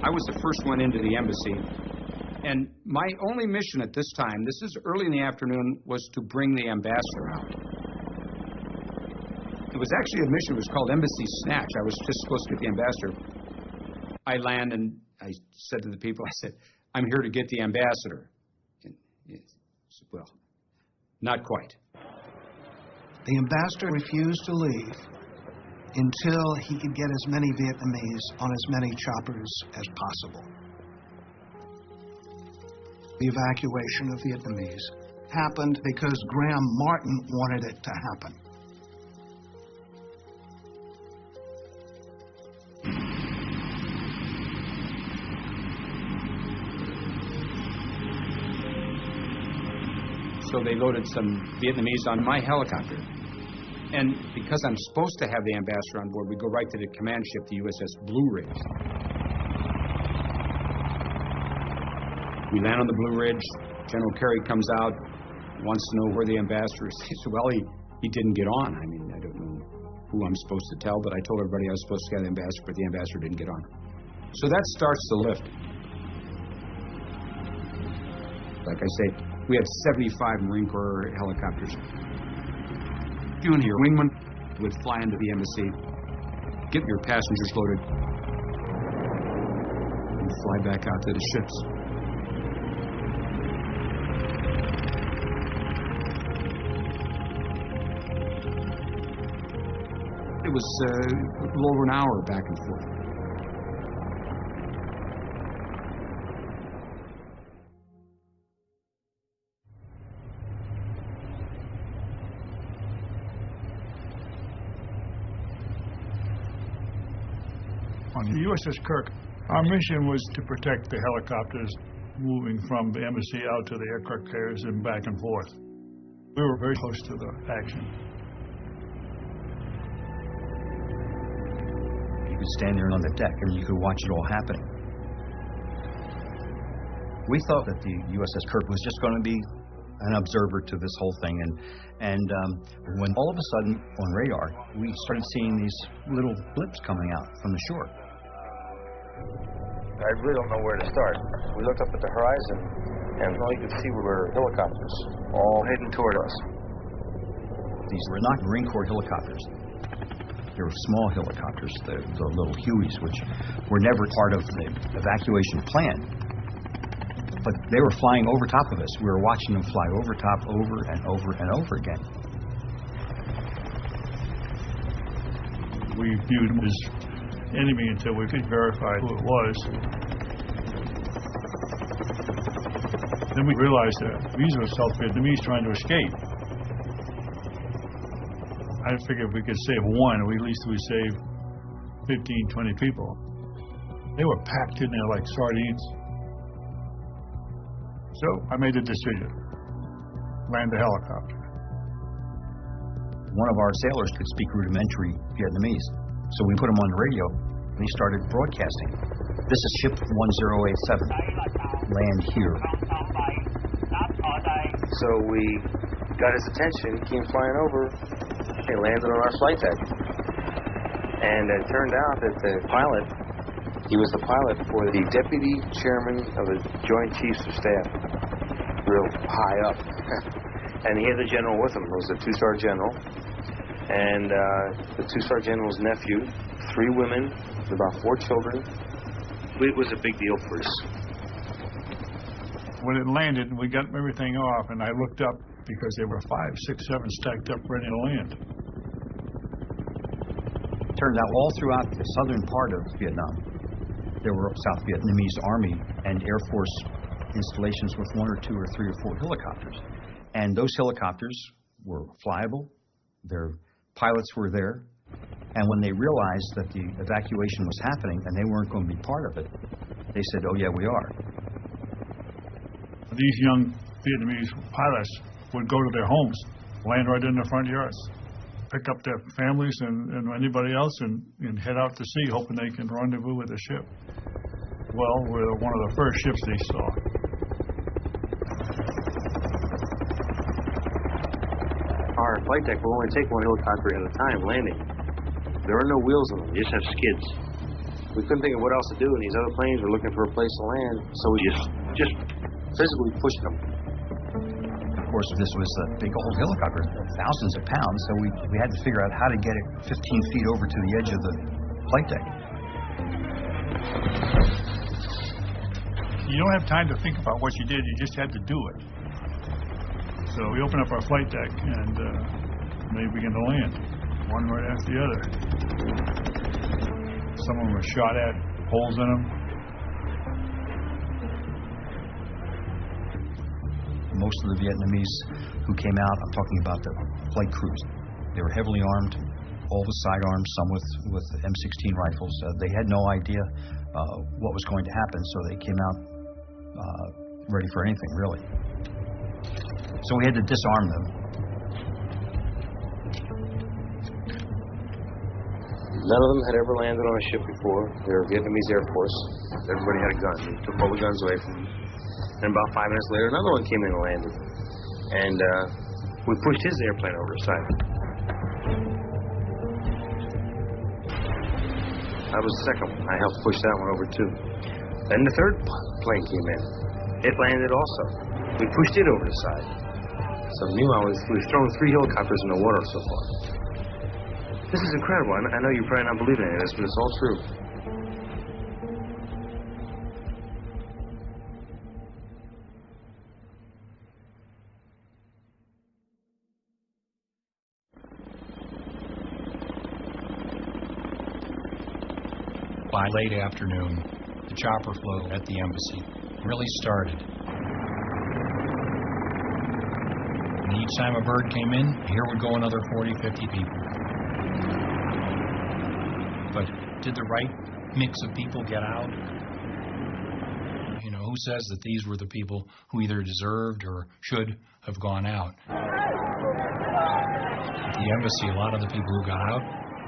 I was the first one into the embassy, and my only mission at this time, this is early in the afternoon, was to bring the ambassador out. It was actually a mission, it was called Embassy Snatch. I was just supposed to get the ambassador. I land and I said to the people, I said, I'm here to get the ambassador. And, well, not quite. The ambassador refused to leave until he could get as many Vietnamese on as many choppers as possible. The evacuation of Vietnamese happened because Graham Martin wanted it to happen. So they loaded some Vietnamese on my helicopter. And because I'm supposed to have the ambassador on board, we go right to the command ship, the USS Blue Ridge. We land on the Blue Ridge. General Carey comes out, wants to know where the ambassador is. He said, well, he didn't get on. I mean, I don't know who I'm supposed to tell, but I told everybody I was supposed to get the ambassador, but the ambassador didn't get on. So that starts the lift. Like I say, we have 75 Marine Corps helicopters. You and your wingman would fly into the embassy, get your passengers loaded, and fly back out to the ships. It was a little over an hour back and forth. On the USS Kirk, our mission was to protect the helicopters moving from the embassy out to the aircraft carriers and back and forth. We were very close to the action. could stand there on the deck and you could watch it all happening. We thought that the USS Kirk was just going to be an observer to this whole thing, and when all of a sudden on radar we started seeing these little blips coming out from the shore. I really don't know where to start. We looked up at the horizon, and all you could see were helicopters all heading toward us. These were not Marine Corps helicopters. They were small helicopters, the little Hueys, which were never part of the evacuation plan. But they were flying over top of us. We were watching them fly over top, over and over and over again. We viewed them as enemy until we could verify who it was. Then we realized that these were South Vietnamese trying to escape. I figured if we could save one, at least we saved 15, 20 people. They were packed in there like sardines. So I made a decision, land the helicopter. One of our sailors could speak rudimentary Vietnamese, so we put him on the radio and he started broadcasting. This is ship 1087, land here. So we got his attention, he came flying over, he landed on our flight deck. And it turned out that the pilot, he was the pilot for the deputy chairman of the Joint Chiefs of Staff, real high up. And he had the general with him. It was a two-star general. And the two-star general's nephew, 3 women, about 4 children. It was a big deal for us. When it landed, we got everything off, and I looked up because there were 5, 6, 7 stacked up ready to land. Turned out all throughout the southern part of Vietnam, there were South Vietnamese Army and Air Force installations with 1 or 2 or 3 or 4 helicopters. And those helicopters were flyable, their pilots were there, and when they realized that the evacuation was happening and they weren't going to be part of it, they said, oh yeah, we are. These young Vietnamese pilots would go to their homes, land right in their front yards, pick up their families and anybody else and head out to sea, hoping they can rendezvous with the ship. Well, we're one of the first ships they saw. Our flight deck will only take 1 helicopter at a time landing. There are no wheels on them, you just have skids. We couldn't think of what else to do, and these other planes were looking for a place to land, so we just physically pushed them. Of course, this was a big old helicopter, thousands of pounds, so we had to figure out how to get it 15 feet over to the edge of the flight deck. You don't have time to think about what you did, you just had to do it. So we opened up our flight deck and they began to land, one right after the other. Some of them were shot at, holes in them. Most of the Vietnamese who came out, I'm talking about the flight crews, they were heavily armed, all with sidearms, some with M16 rifles. They had no idea what was going to happen, so they came out ready for anything, really. So we had to disarm them. None of them had ever landed on a ship before. They were Vietnamese Air Force. Everybody had a gun. We took all the guns away from them. And about 5 minutes later, another one came in and landed. And we pushed his airplane over the side. That was the second one. I helped push that one over too. Then the third plane came in. It landed also. We pushed it over the side. So meanwhile, we've thrown 3 helicopters in the water so far. This is incredible. I know you're probably not believing it, but it's all true. By late afternoon, the chopper flow at the embassy really started. And each time a bird came in, here would go another 40, 50 people. But did the right mix of people get out? You know, who says that these were the people who either deserved or should have gone out? At the embassy, a lot of the people who got out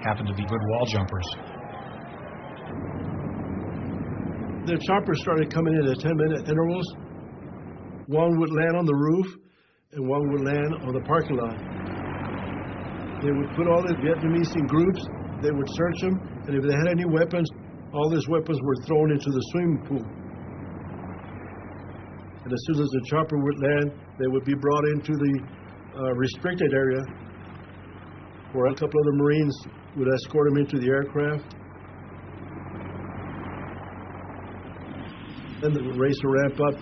happened to be good wall jumpers. The choppers started coming in at 10-minute intervals. One would land on the roof, and one would land on the parking lot. They would put all the Vietnamese in groups. They would search them, and if they had any weapons, all these weapons were thrown into the swimming pool. And as soon as the chopper would land, they would be brought into the restricted area, where a couple of the Marines would escort them into the aircraft. Then the race would ramp up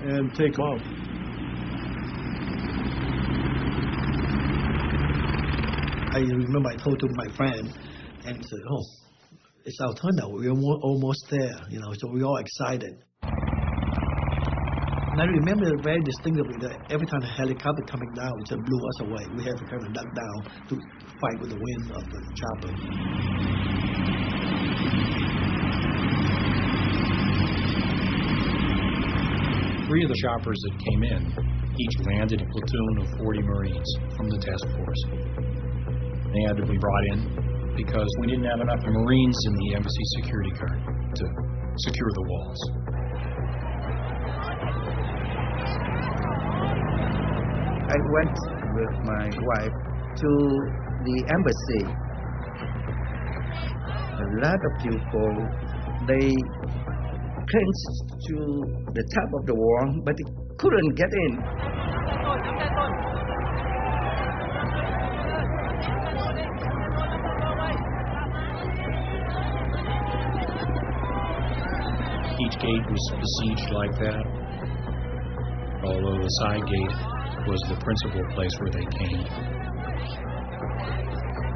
and take off. I remember I told to my friend, and he said, "Oh, it's our turn now. We're almost there, so we're all excited." And I remember very distinctly that every time a helicopter coming down, it just blew us away. We had to kind of duck down to fight with the wind of the chopper. Three of the choppers that came in each landed a platoon of 40 Marines from the task force. They had to be brought in because we didn't have enough Marines in the embassy security guard to secure the walls. I went with my wife to the embassy. A lot of people, they clinged to the top of the wall, but they couldn't get in. Each gate was besieged like that, although the side gate was the principal place where they came.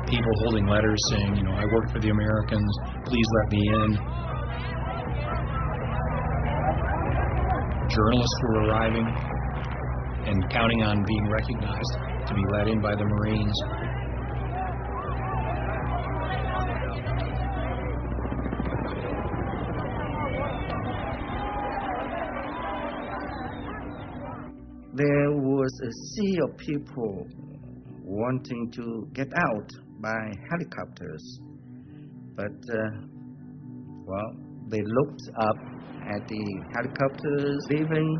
People holding letters saying, I work for the Americans, please let me in. Journalists were arriving and counting on being recognized to be let in by the Marines. There was a sea of people wanting to get out by helicopters. But, they looked up at the helicopters leaving,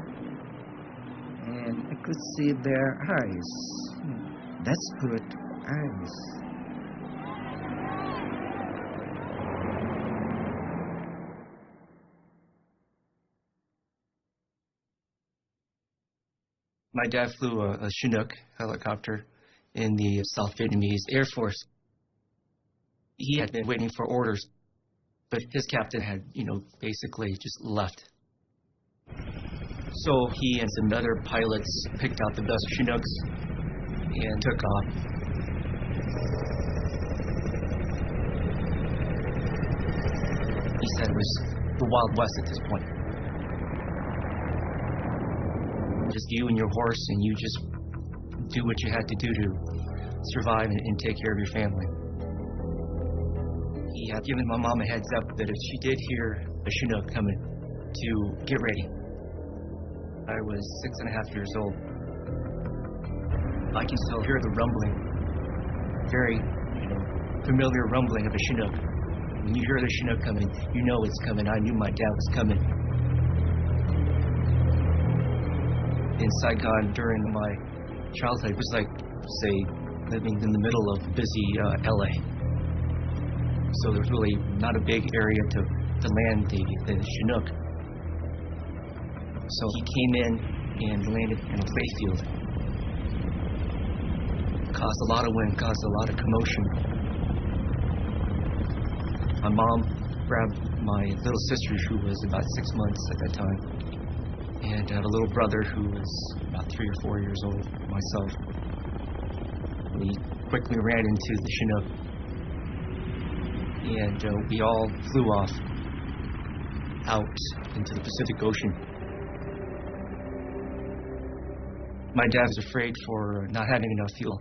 and I could see their eyes. That's good eyes. My dad flew a Chinook helicopter in the South Vietnamese Air Force. He had been waiting for orders, but his captain had, basically just left. So he and some other pilots picked out the best Chinooks and took off. He said it was the Wild West at this point. Just you and your horse, and you just do what you had to do to survive and take care of your family. He had given my mom a heads up that if she did hear a Chinook coming, to get ready. I was 6.5 years old. I can still hear the rumbling, very, familiar rumbling of a Chinook. When you hear the Chinook coming, you know it's coming. I knew my dad was coming. In Saigon during my childhood, it was like, say, living in the middle of busy LA. So there's really not a big area to land the Chinook. So he came in and landed in a playfield. Caused a lot of wind, caused a lot of commotion. My mom grabbed my little sister, who was about 6 months at that time, and I had a little brother who was about 3 or 4 years old, myself. We quickly ran into the Chinook, and we all flew off out into the Pacific Ocean. My dad was afraid for not having enough fuel.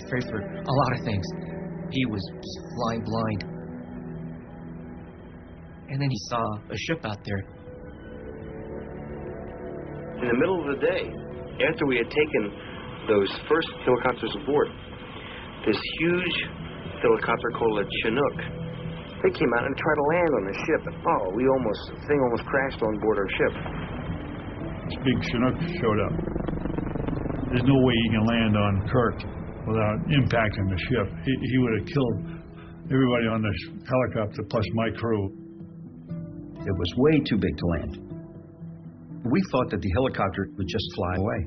Afraid for a lot of things. He was just flying blind. And then he saw a ship out there. In the middle of the day, after we had taken those first helicopters aboard, this huge helicopter called a Chinook They came out and tried to land on the ship, and the thing almost crashed on board our ship. This big Chinook showed up. There's no way he can land on Kirk without impacting the ship. He would have killed everybody on the helicopter plus my crew. It was way too big to land. We thought that the helicopter would just fly away.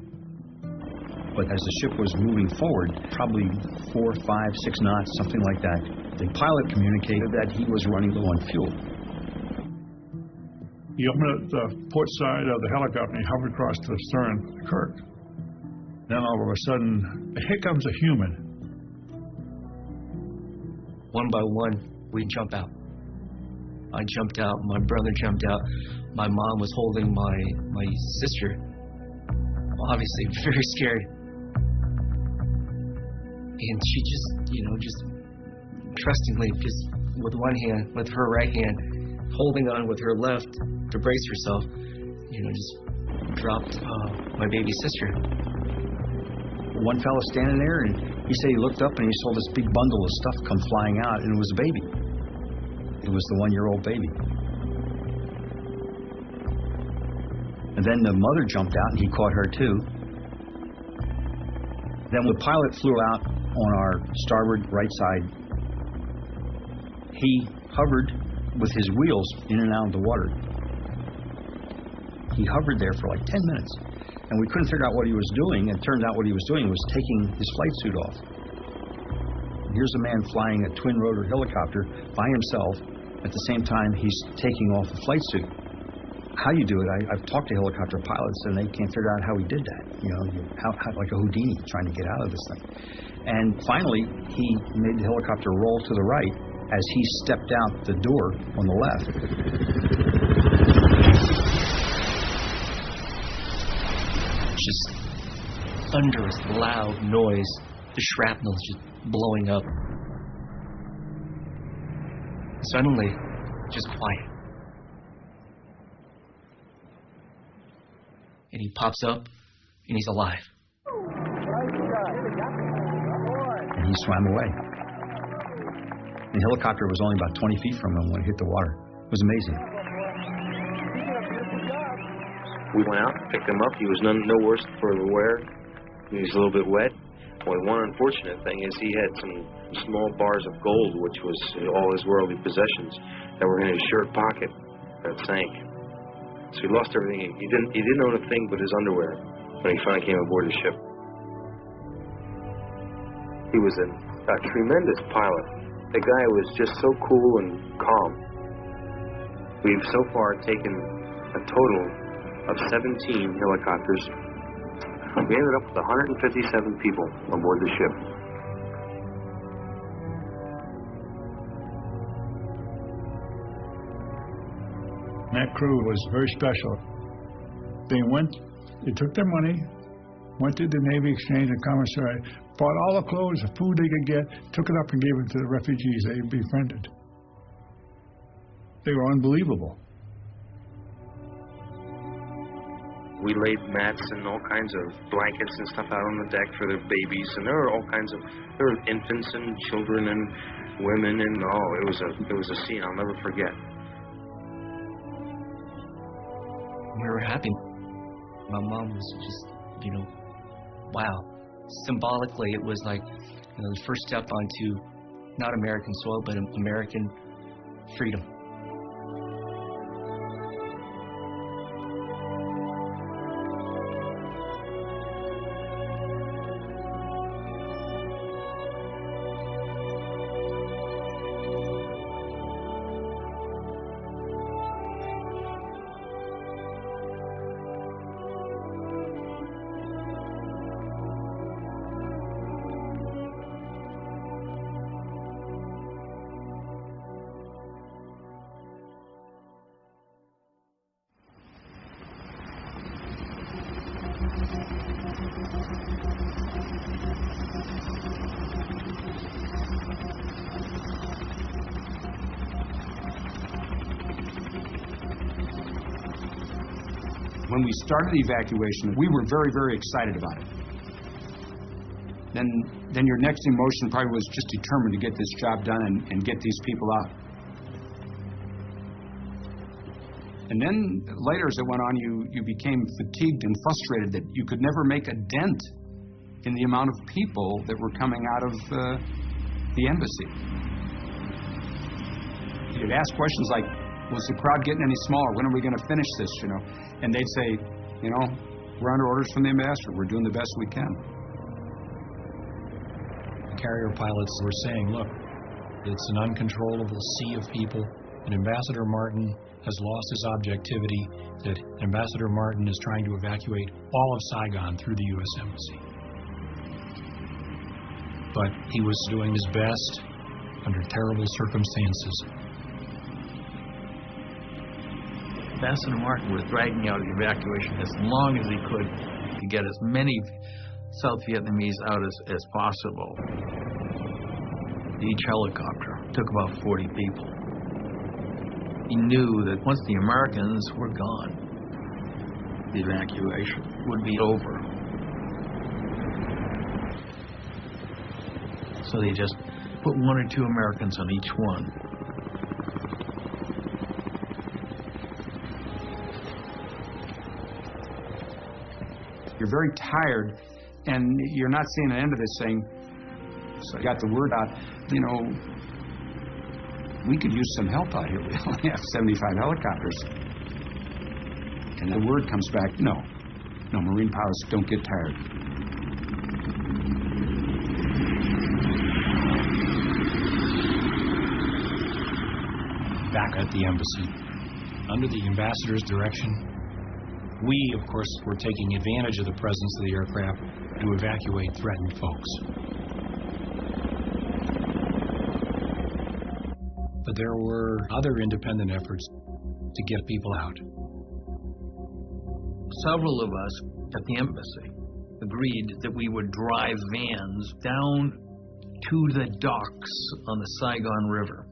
But as the ship was moving forward, probably 4, 5, 6 knots, something like that, the pilot communicated that he was running low on fuel. He opened up the port side of the helicopter and he hovered across the stern of Kirk. Then all of a sudden, here comes a human. One by one, we jump out. I jumped out, my brother jumped out, my mom was holding my sister, obviously very scared. And she just trustingly, just with one hand, with her right hand, holding on with her left to brace herself, just dropped my baby sister. One fellow standing there, and he said he looked up and he saw this big bundle of stuff come flying out, and it was a baby. It was the 1-year-old baby. And then the mother jumped out and he caught her too. Then the pilot flew out on our starboard right side. He hovered with his wheels in and out of the water. He hovered there for like 10 minutes. And we couldn't figure out what he was doing. And it turned out what he was doing was taking his flight suit off. Here's a man flying a twin-rotor helicopter by himself. At the same time, he's taking off the flight suit. How you do it, I've talked to helicopter pilots, and they can't figure out how he did that. How like a Houdini trying to get out of this thing. And finally, he made the helicopter roll to the right as he stepped out the door on the left. Just thunderous, loud noise. The shrapnel just blowing up. Suddenly, just quiet. And he pops up, and he's alive. And he swam away. The helicopter was only about 20 feet from him when it hit the water. It was amazing. We went out, picked him up. He was no worse for the wear. He was a little bit wet. Well, one unfortunate thing is he had some small bars of gold, which was all his worldly possessions, that were in his shirt pocket that sank. So he lost everything. He didn't own a thing but his underwear when he finally came aboard the ship. He was a tremendous pilot. The guy was just so cool and calm. We've so far taken a total of 17 helicopters. We ended up with 157 people aboard the ship. That crew was very special. They took their money, went to the Navy Exchange and Commissary, bought all the clothes, the food they could get, took it up and gave it to the refugees they befriended. They were unbelievable. We laid mats and all kinds of blankets and stuff out on the deck for their babies, and there were infants and children and women, and it was a scene I'll never forget. We were happy. My mom was just, wow. Symbolically, it was like, the first step onto not American soil, but American freedom. When we started the evacuation, we were very, very excited about it. Then your next emotion probably was just determined to get this job done and get these people out. And then later as it went on, you became fatigued and frustrated that you could never make a dent in the amount of people that were coming out of the embassy. You'd ask questions like, was the crowd getting any smaller? When are we going to finish this, you know? And they'd say, you know, we're under orders from the ambassador. We're doing the best we can. The carrier pilots were saying, look, it's an uncontrollable sea of people, and Ambassador Martin has lost his objectivity, that Ambassador Martin is trying to evacuate all of Saigon through the U.S. Embassy. But he was doing his best under terrible circumstances. Ambassador Martin was dragging out the evacuation as long as he could to get as many South Vietnamese out as possible. Each helicopter took about 40 people. He knew that once the Americans were gone, the evacuation would be over. So they just put 1 or 2 Americans on each one. You're very tired, and you're not seeing an end of this thing. So I got the word out, you know, we could use some help out here. We only have 75 helicopters. And the word comes back, no, Marine pilots don't get tired. Back at the embassy, under the ambassador's direction, we, of course, were taking advantage of the presence of the aircraft to evacuate threatened folks. But there were other independent efforts to get people out. Several of us at the embassy agreed that we would drive vans down to the docks on the Saigon River.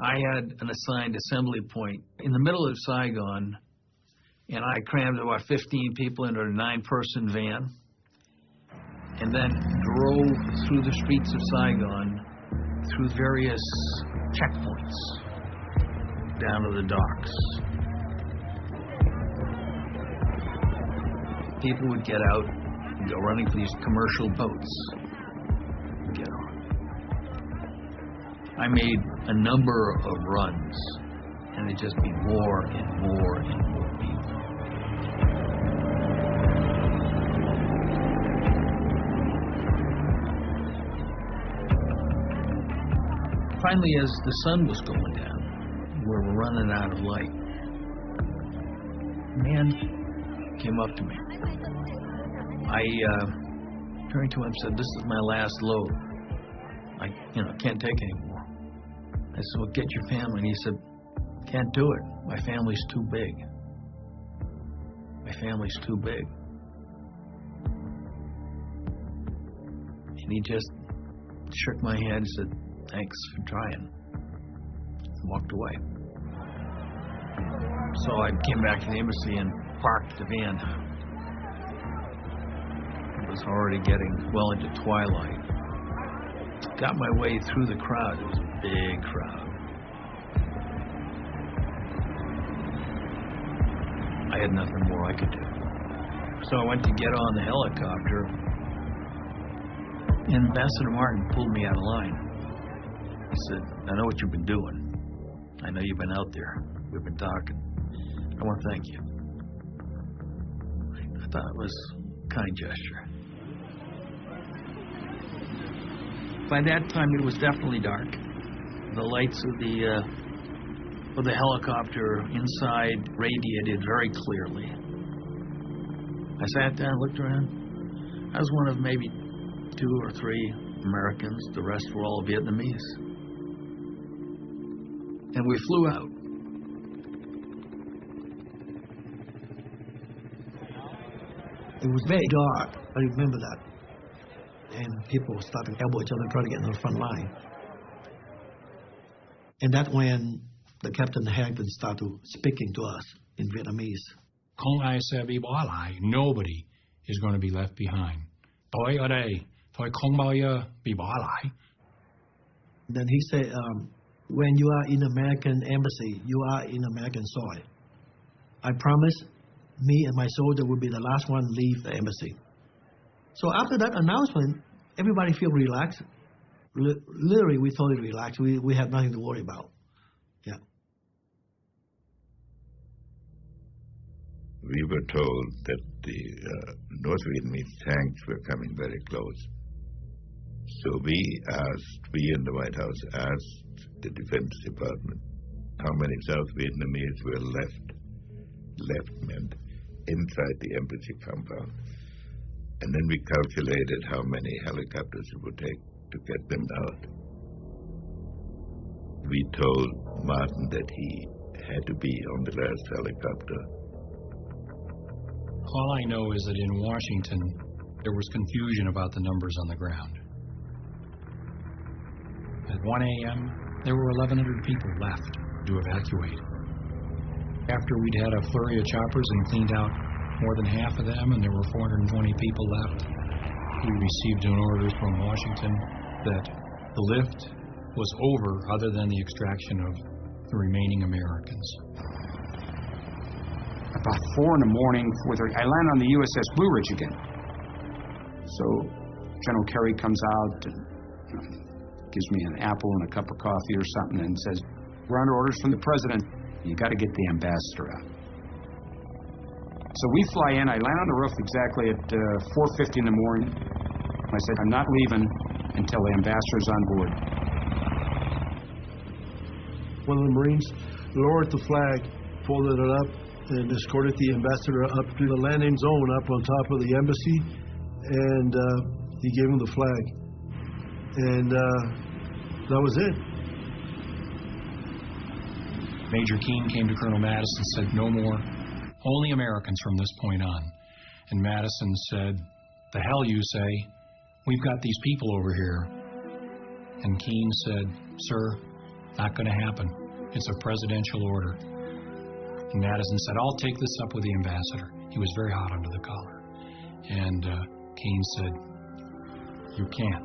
I had an assigned assembly point in the middle of Saigon, and I crammed about 15 people into a 9-person van and then drove through the streets of Saigon through various checkpoints down to the docks. People would get out and go running for these commercial boats and get on. I made a number of runs, and it'd just be more and more and more people. Finally, as the sun was going down, we were running out of light. A man came up to me. I turned to him and said, "This is my last load. I can't take any more." I said, "Well, get your family." And he said, "Can't do it. My family's too big. My family's too big." And he just shook my head and said, "Thanks for trying," and walked away. So I came back to the embassy and parked the van. It was already getting well into twilight. Got my way through the crowd. It was a big crowd. I had nothing more I could do. So I went to get on the helicopter, and Ambassador Martin pulled me out of line. He said, "I know what you've been doing. I know you've been out there. We've been talking. I want to thank you." I thought it was a kind gesture. By that time, it was definitely dark. The lights of the helicopter inside radiated very clearly. I sat down, looked around. I was one of maybe 2 or 3 Americans. The rest were all Vietnamese. And we flew out. It was very dark. I remember that. And people were starting to elbow each other, trying to get in the front line. And that's when the captain Hampton started speaking to us in Vietnamese. Không ai sẽ bị bỏ lại. Nobody is going to be left behind. Tôi ở đây, tôi không bao giờ bị bỏ lại. Then he said, When you are in American embassy, you are in American soil. I promise, me and my soldier will be the last one to leave the embassy. So after that announcement, everybody feel relaxed. Literally, we totally relaxed. We have nothing to worry about. Yeah. We were told that the North Vietnamese tanks were coming very close. So we in the White House asked the Defense Department how many South Vietnamese were left meant inside the embassy compound. And then we calculated how many helicopters it would take to get them out. We told Martin that he had to be on the last helicopter. All I know is that in Washington, there was confusion about the numbers on the ground. At 1 a.m., there were 1,100 people left to evacuate. After we'd had a flurry of choppers and cleaned out more than half of them, and there were 420 people left, we received an order from Washington that the lift was over other than the extraction of the remaining Americans. About 4 in the morning, I land on the USS Blue Ridge again. So General Kerry comes out and gives me an apple and a cup of coffee or something and says, "We're under orders from the president. You got to get the ambassador out." So we fly in. I land on the roof exactly at 4:50 in the morning. I said, "I'm not leaving until the ambassador's on board." One of the Marines lowered the flag, folded it up, and escorted the ambassador up to the landing zone up on top of the embassy, and he gave him the flag. And that was it. Major Keane came to Colonel Madison and said, "No more, only Americans from this point on." And Madison said, "The hell you say, we've got these people over here." And Keane said, "Sir, not going to happen. It's a presidential order." And Madison said, "I'll take this up with the ambassador." He was very hot under the collar. And Keane said, "You can't.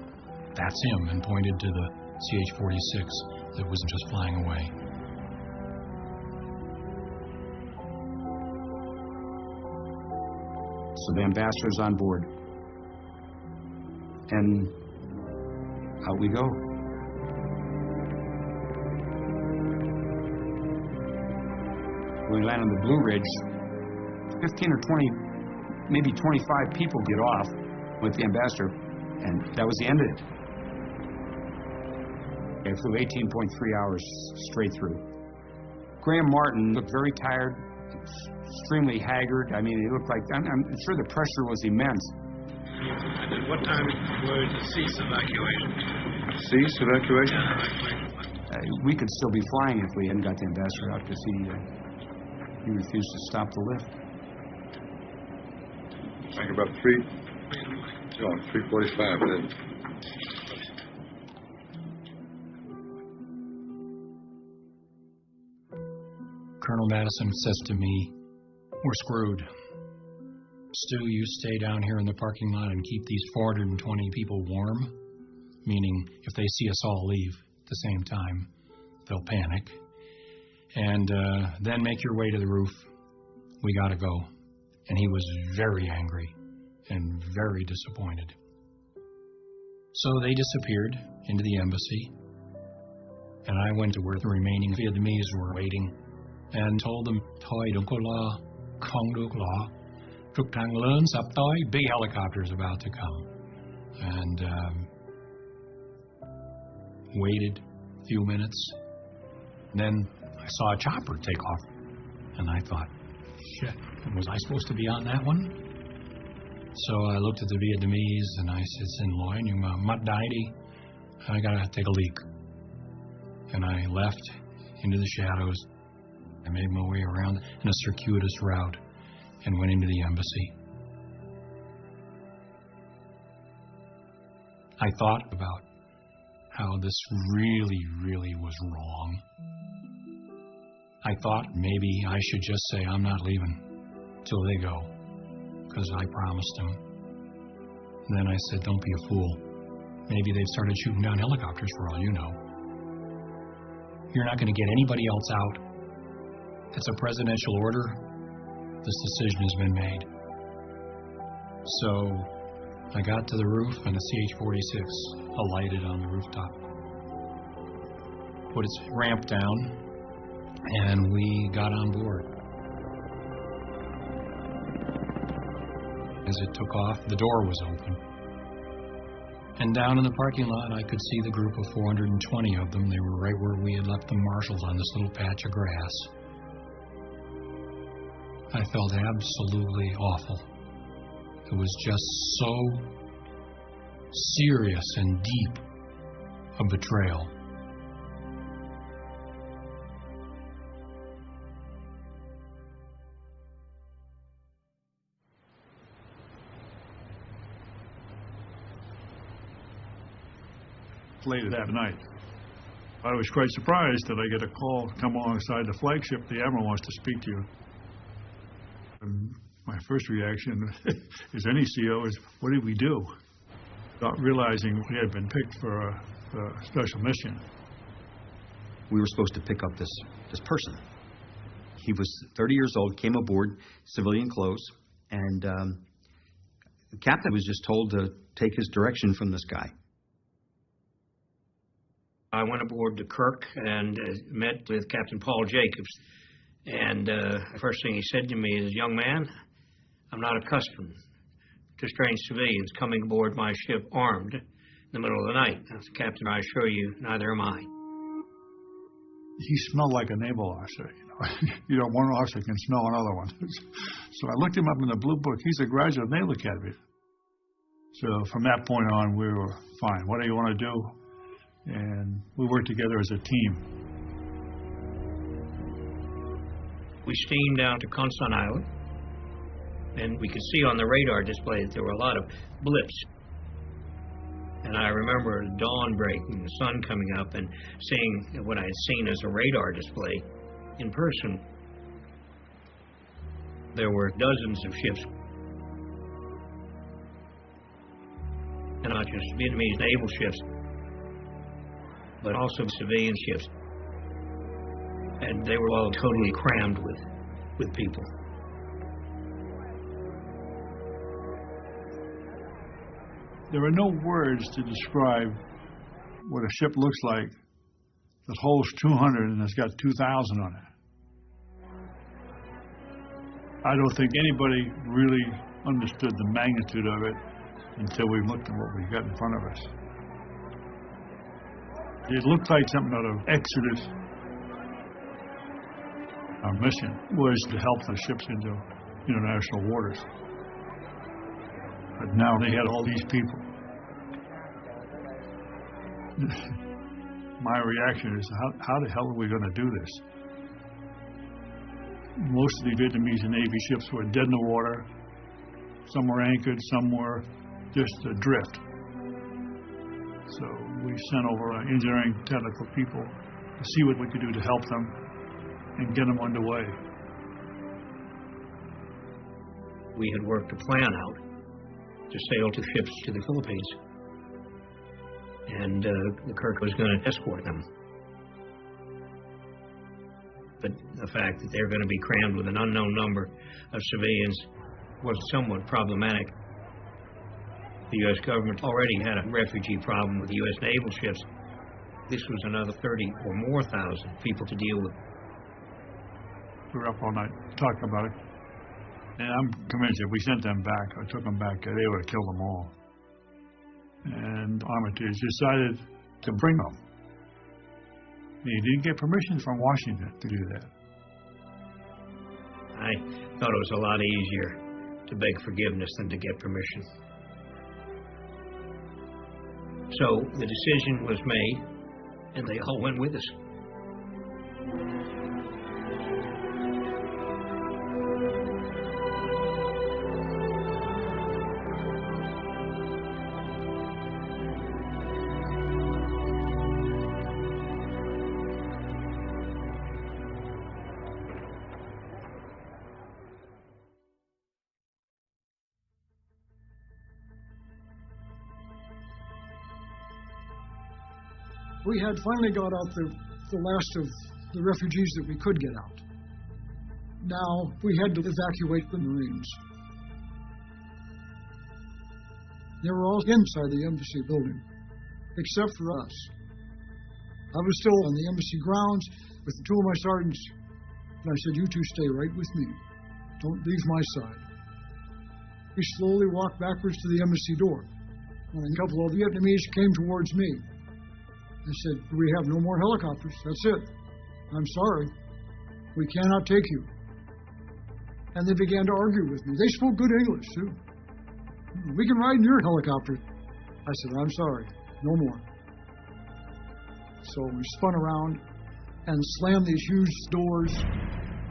That's him," and pointed to the CH-46 that was just flying away. So the ambassador's on board. And out we go. We land on the Blue Ridge. 15 or 20, maybe 25 people get off with the ambassador, and that was the end of it. I flew 18.3 hours straight through. Graham Martin looked very tired, extremely haggard. I mean, he looked like, I'm sure the pressure was immense. And at what time were the cease evacuation? Cease evacuation? We could still be flying if we hadn't got the ambassador out, because he refused to stop the lift. I think about 3:45 then. Colonel Madison says to me, "We're screwed. Stu, you stay down here in the parking lot and keep these 420 people warm," meaning if they see us all leave at the same time, they'll panic. "And then make your way to the roof. We gotta go." And he was very angry and very disappointed. So they disappeared into the embassy, and I went to where the remaining Vietnamese were waiting and told them, "Thôi đừng có lo, không được lo. Trực thăng lớn sắp tới, big helicopters about to come." And waited a few minutes. Then I saw a chopper take off, and I thought, shit, was I supposed to be on that one? So I looked at the Vietnamese and I said, "Xin lỗi, nhưng mà mắt đái đi. I gotta take a leak." And I left into the shadows. I made my way around in a circuitous route and went into the embassy. I thought about how this really, really was wrong. I thought maybe I should just say I'm not leaving till they go, because I promised them. And then I said, don't be a fool. Maybe they've started shooting down helicopters for all you know. You're not going to get anybody else out. It's a presidential order. This decision has been made. So I got to the roof and a CH-46 alighted on the rooftop. Put its ramp down and we got on board. As it took off, the door was open. And down in the parking lot, I could see the group of 420 of them. They were right where we had left the marshals on this little patch of grass. I felt absolutely awful. It was just so serious and deep a betrayal. Later that night, I was quite surprised that I get a call, come alongside the flagship, the Admiral wants to speak to you. And my first reaction, as any CO, is, what did we do? Not realizing we had been picked for a special mission. We were supposed to pick up this person. He was 30 years old, came aboard, civilian clothes, and the captain was just told to take his direction from this guy. I went aboard the Kirk and met with Captain Paul Jacobs. And the first thing he said to me is, young man, I'm not accustomed to strange civilians coming aboard my ship armed in the middle of the night. I said, Captain, I assure you, neither am I. He smelled like a naval officer. One officer can smell another one. So I looked him up in the Blue Book. He's a graduate of Naval Academy. So from that point on, we were fine. What do you want to do? And we worked together as a team. We steamed down to Conson Island, and we could see on the radar display that there were a lot of blips. And I remember dawn breaking, the sun coming up, and seeing what I had seen as a radar display in person. There were dozens of ships, and not just Vietnamese naval ships, but also civilian ships. And they were all totally crammed with people. There are no words to describe what a ship looks like that holds 200 and has got 2,000 on it. I don't think anybody really understood the magnitude of it until we looked at what we got in front of us. It looked like something out of Exodus. Our mission was to help the ships into international waters. But now they had all these people. My reaction is, how the hell are we going to do this? Most of the Vietnamese Navy ships were dead in the water. Some were anchored, some were just adrift. So we sent over our engineering technical people to see what we could do to help them and get them underway. We had worked a plan out to sail two ships to the Philippines, and the Kirk was going to escort them. But the fact that they're going to be crammed with an unknown number of civilians was somewhat problematic. The U.S. government already had a refugee problem with U.S. naval ships. This was another 30 or more thousand people to deal with. We were up all night talking about it. And I'm convinced if we sent them back, or took them back, they would have killed them all. And Armitage decided to bring them. He didn't get permission from Washington to do that. I thought it was a lot easier to beg forgiveness than to get permission. So the decision was made, and they all went with us. We had finally got out the the last of the refugees that we could get out. Now we had to evacuate the Marines. They were all inside the embassy building, except for us. I was still on the embassy grounds with two of my sergeants, and I said, "You two stay right with me. Don't leave my side." We slowly walked backwards to the embassy door. And a couple of Vietnamese came towards me. I said, "We have no more helicopters. That's it. I'm sorry. We cannot take you." And they began to argue with me. They spoke good English, too. "We can ride in your helicopter." I said, "I'm sorry. No more." So we spun around and slammed these huge doors,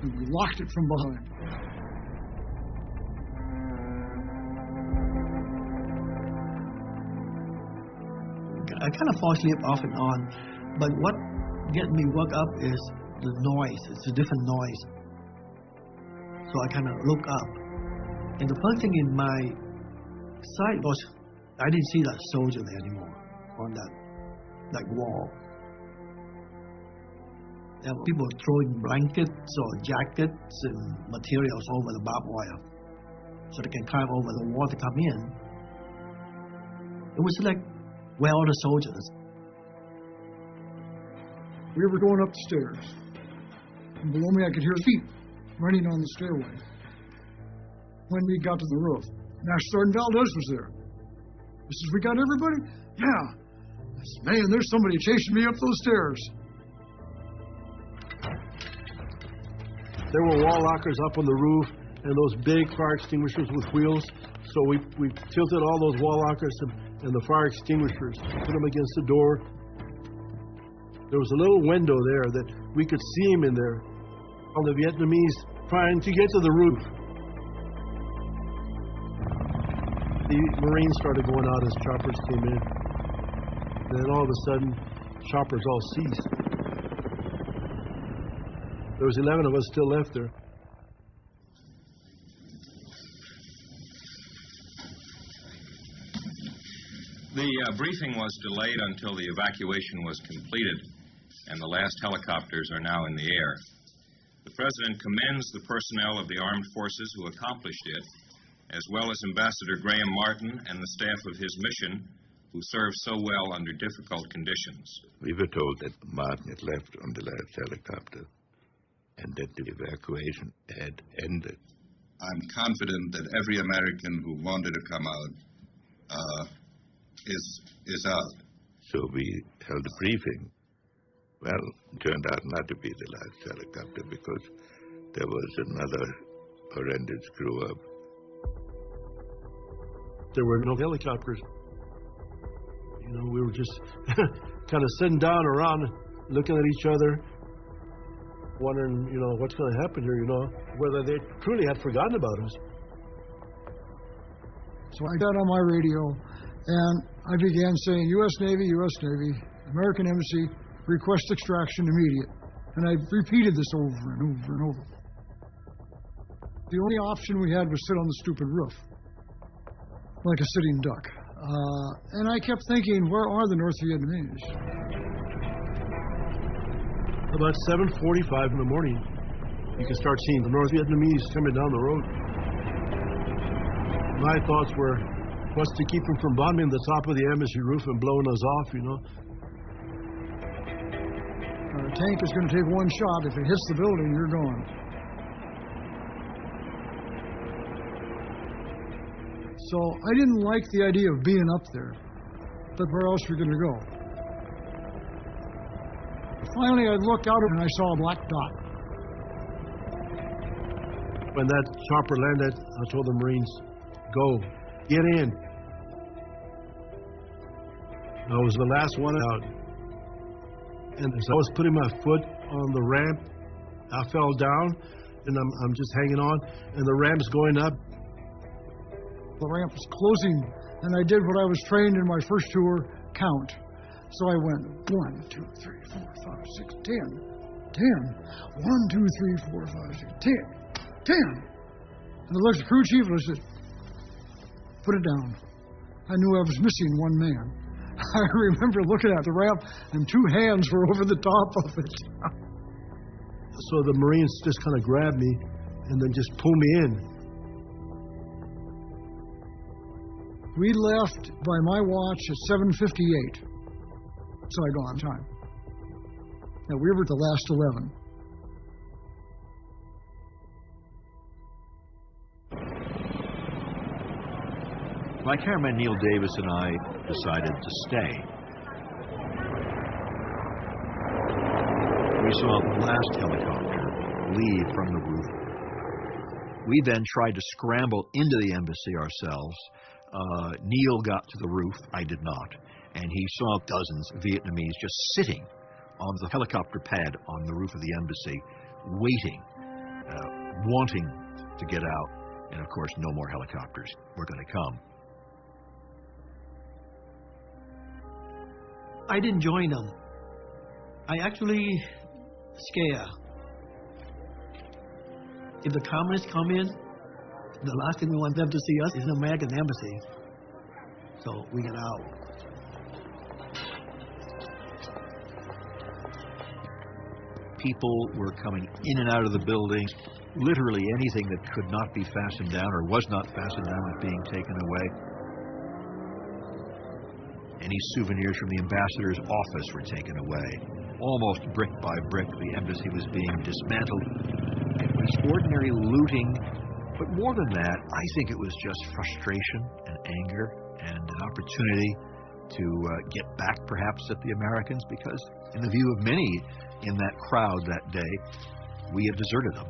and we locked it from behind. I kind of fall asleep off and on, but what gets me woke up is the noise. It's a different noise. So I kind of look up, and the first thing in my sight was I didn't see that soldier there anymore on that wall. There were people throwing blankets or jackets and materials over the barbed wire so they can climb over the wall to come in. It was like, where are the soldiers? We were going up the stairs, and below me I could hear feet running on the stairway. When we got to the roof, Master Sergeant Valdez was there. He says, "We got everybody?" "Yeah." I said, "Man, there's somebody chasing me up those stairs." There were wall lockers up on the roof and those big fire extinguishers with wheels. So we tilted all those wall lockers and the fire extinguishers, put them against the door. There was a little window there that we could see them in there. All the Vietnamese trying to get to the roof. The Marines started going out as choppers came in. Then all of a sudden, choppers all ceased. There was 11 of us still left there. The briefing was delayed until the evacuation was completed, and the last helicopters are now in the air. The President commends the personnel of the armed forces who accomplished it, as well as Ambassador Graham Martin and the staff of his mission, who served so well under difficult conditions. We were told that Martin had left on the last helicopter and that the evacuation had ended. I'm confident that every American who wanted to come out is out. So we held a briefing. Well, it turned out not to be the last helicopter because there was another horrendous screw-up. There were no helicopters. You know, we were just kind of sitting down around, looking at each other, wondering, you know, what's going to happen here, you know, whether they truly had forgotten about us. So I got on my radio, and I began saying, U.S. Navy, American Embassy, request extraction immediate. And I repeated this over and over and over. The only option we had was sit on the stupid roof, like a sitting duck. And I kept thinking, where are the North Vietnamese? About 7:45 in the morning, you can start seeing the North Vietnamese coming down the road. My thoughts were, what's to keep them from bombing the top of the embassy roof and blowing us off, you know? A tank is going to take one shot. If it hits the building, you're gone. So I didn't like the idea of being up there, but where else were we going to go? Finally, I looked out and I saw a black dot. When that chopper landed, I told the Marines, go, get in. I was the last one out. And as I was putting my foot on the ramp, I fell down, and I'm just hanging on, and the ramp's going up. The ramp was closing, and I did what I was trained in my first tour, count. So I went 1, 2, 3, 4, 5, 6, 10, 10. 1, 2, 3, 4, 5, 6, 10, 10. And I looked at the crew chief and I said, put it down. I knew I was missing one man. I remember looking at the ramp and two hands were over the top of it. So the Marines just kind of grabbed me and then just pulled me in. We left by my watch at 7:58 Saigon time. Now we were the last 11. My cameraman Neil Davis and I decided to stay. We saw the last helicopter leave from the roof. We then tried to scramble into the embassy ourselves. Neil got to the roof, I did not, and he saw dozens of Vietnamese just sitting on the helicopter pad on the roof of the embassy, waiting, wanting to get out, and of course no more helicopters were going to come. I didn't join them. I actually scared. If the communists come in, the last thing we want them to see us is an American embassy. So we get out. People were coming in and out of the building. Literally anything that could not be fastened down or was not fastened down was being taken away. Any souvenirs from the ambassador's office were taken away. Almost brick by brick, the embassy was being dismantled. It was ordinary looting, but more than that, I think it was just frustration and anger and an opportunity to get back perhaps at the Americans, because in the view of many in that crowd that day, we had deserted them.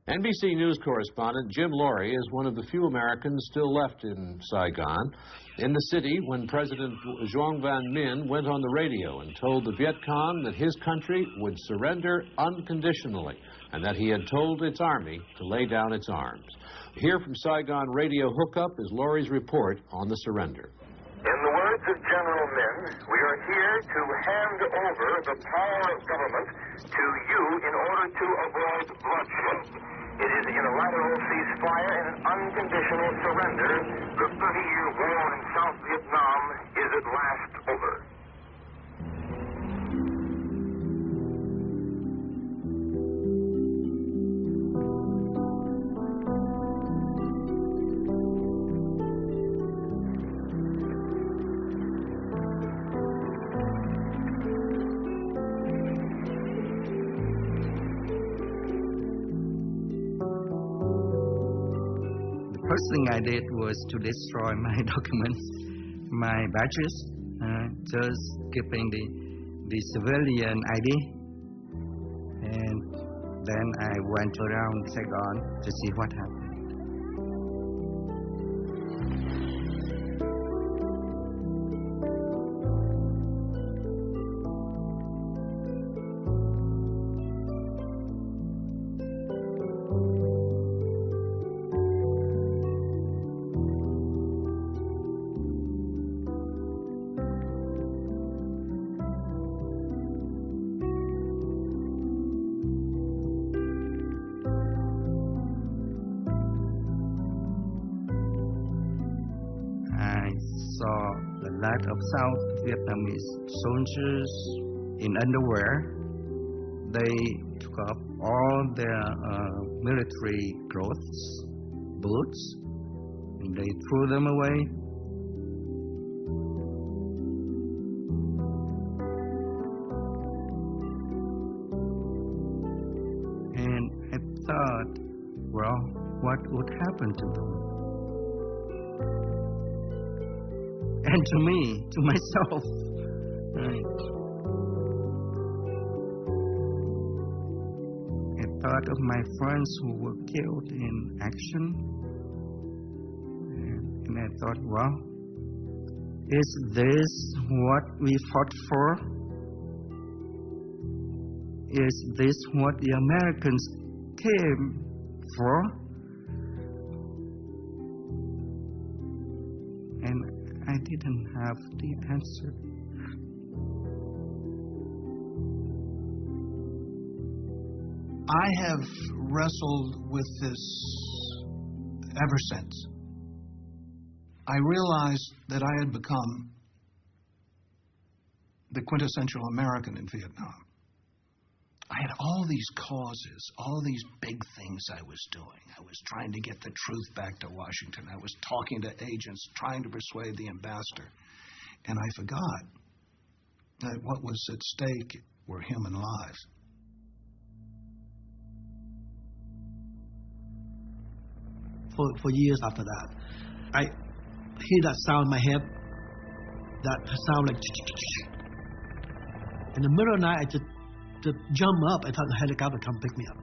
NBC News correspondent Jim Laurie is one of the few Americans still left in Saigon, in the city when President Duong Van Minh went on the radio and told the Viet Cong that his country would surrender unconditionally and that he had told its army to lay down its arms. Here from Saigon Radio Hookup is Laurie's report on the surrender. In the words of General Minh, we are here to hand over the power of government to you in order to avoid bloodshed. It is a unilateral ceasefire and an unconditional surrender. The 30-year war in South Vietnam is at last over. First thing I did was to destroy my documents, my badges, just keeping the civilian ID. And then I went around Saigon to see what happened. Of South Vietnamese soldiers in underwear. They took off all their military clothes, boots, and they threw them away. And I thought, well, what would happen to them? And to me, to myself, right? I thought of my friends who were killed in action, and I thought, well, is this what we fought for? Is this what the Americans came for? And I didn't have the answer. I have wrestled with this ever since. I realized that I had become the quintessential American in Vietnam. I had all these causes, all these big things I was doing. I was trying to get the truth back to Washington. I was talking to agents, trying to persuade the ambassador. And I forgot that what was at stake were human lives. For years after that, I hear that sound in my head, that sound like in the middle of the night. I just jump up. I thought the helicopter come pick me up.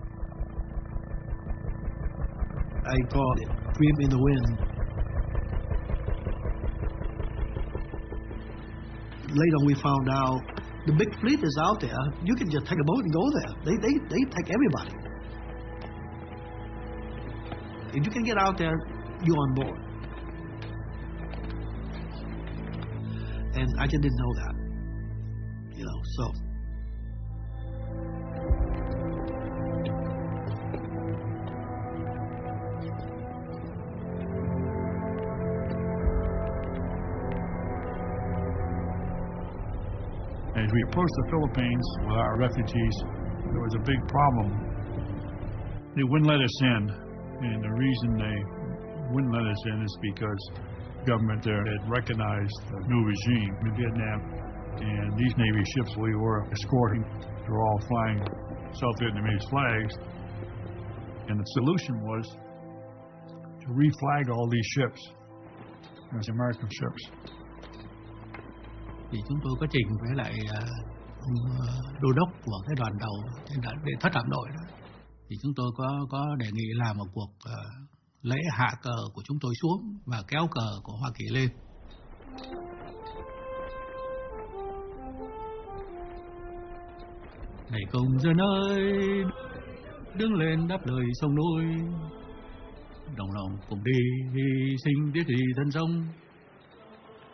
I called it Dream in the Wind. Later on we found out the big fleet is out there. You can just take a boat and go there. They take everybody. If you can get out there, you're on board. And I just didn't know that. You know, so. As we approached the Philippines with our refugees, there was a big problem. They wouldn't let us in, and the reason they wouldn't let us in is because the government there had recognized the new regime in Vietnam, and these Navy ships we were escorting were all flying South Vietnamese flags, and the solution was to reflag all these ships as American ships. Thì chúng tôi có trình với lại ông đô đốc của cái đoàn tàu để thất hạm đội đó, thì chúng tôi có đề nghị làm một cuộc lễ hạ cờ của chúng tôi xuống và kéo cờ của Hoa Kỳ lên. Này công dân ơi, đứng lên đáp lời sông núi, đồng lòng cùng đi hy sinh biết gì thân sống.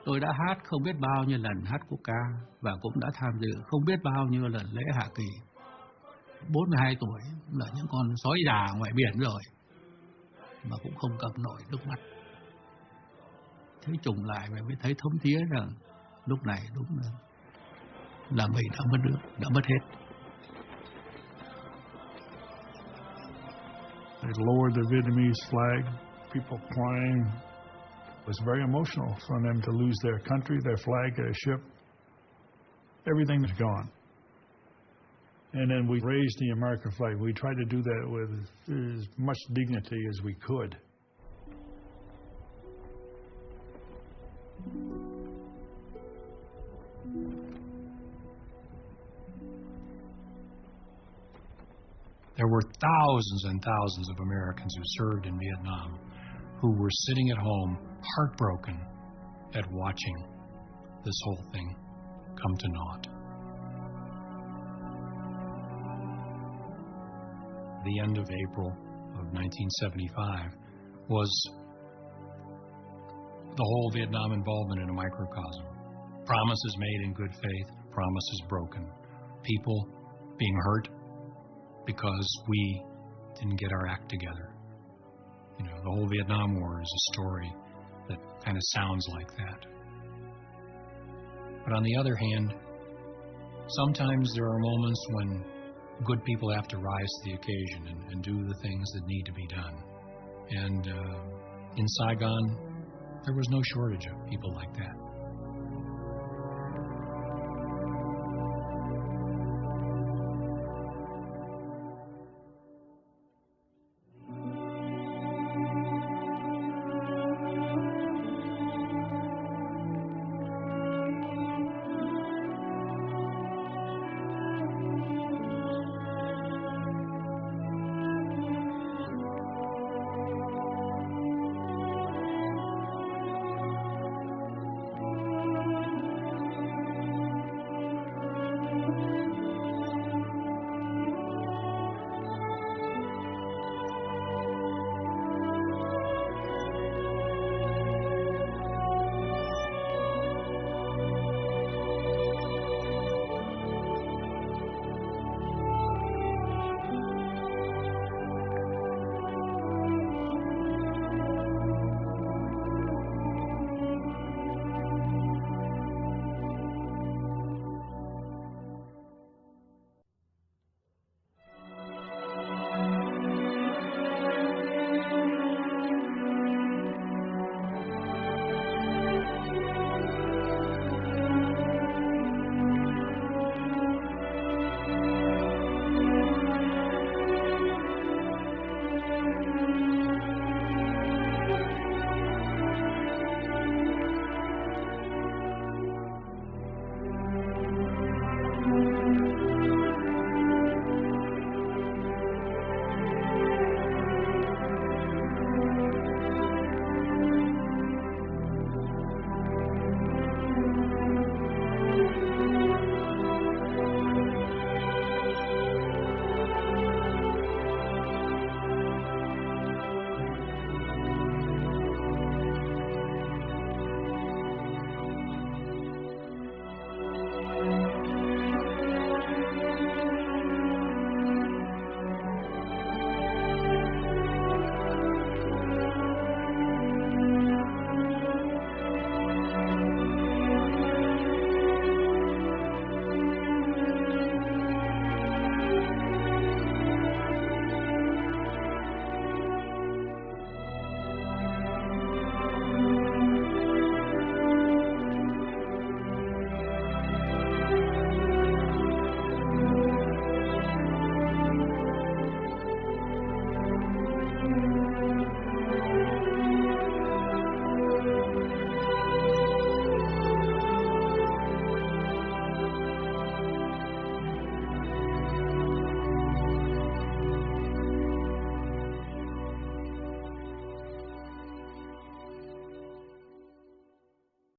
Tôi đã hát không biết bao nhiêu lần hát quốc ca và cũng đã tham dự không biết bao nhiêu lần lễ hạ kỳ. 42 tuổi là những con sói già ngoài biển rồi mà cũng không cầm nổi nước mắt. Thấy trùng lại và mới thấy thấm thía rằng lúc này đúng là mình đã mất nước, đã mất hết. They lowered the Vietnamese flag, people crying. It was very emotional for them to lose their country, their flag, their ship. Everything was gone. And then we raised the American flag. We tried to do that with as much dignity as we could. There were thousands and thousands of Americans who served in Vietnam who were sitting at home heartbroken at watching this whole thing come to naught. The end of April of 1975 was the whole Vietnam involvement in a microcosm. Promises made in good faith, promises broken. People being hurt because we didn't get our act together. You know, the whole Vietnam War is a story that kind of sounds like that. But on the other hand, sometimes there are moments when good people have to rise to the occasion and do the things that need to be done. And in Saigon, there was no shortage of people like that.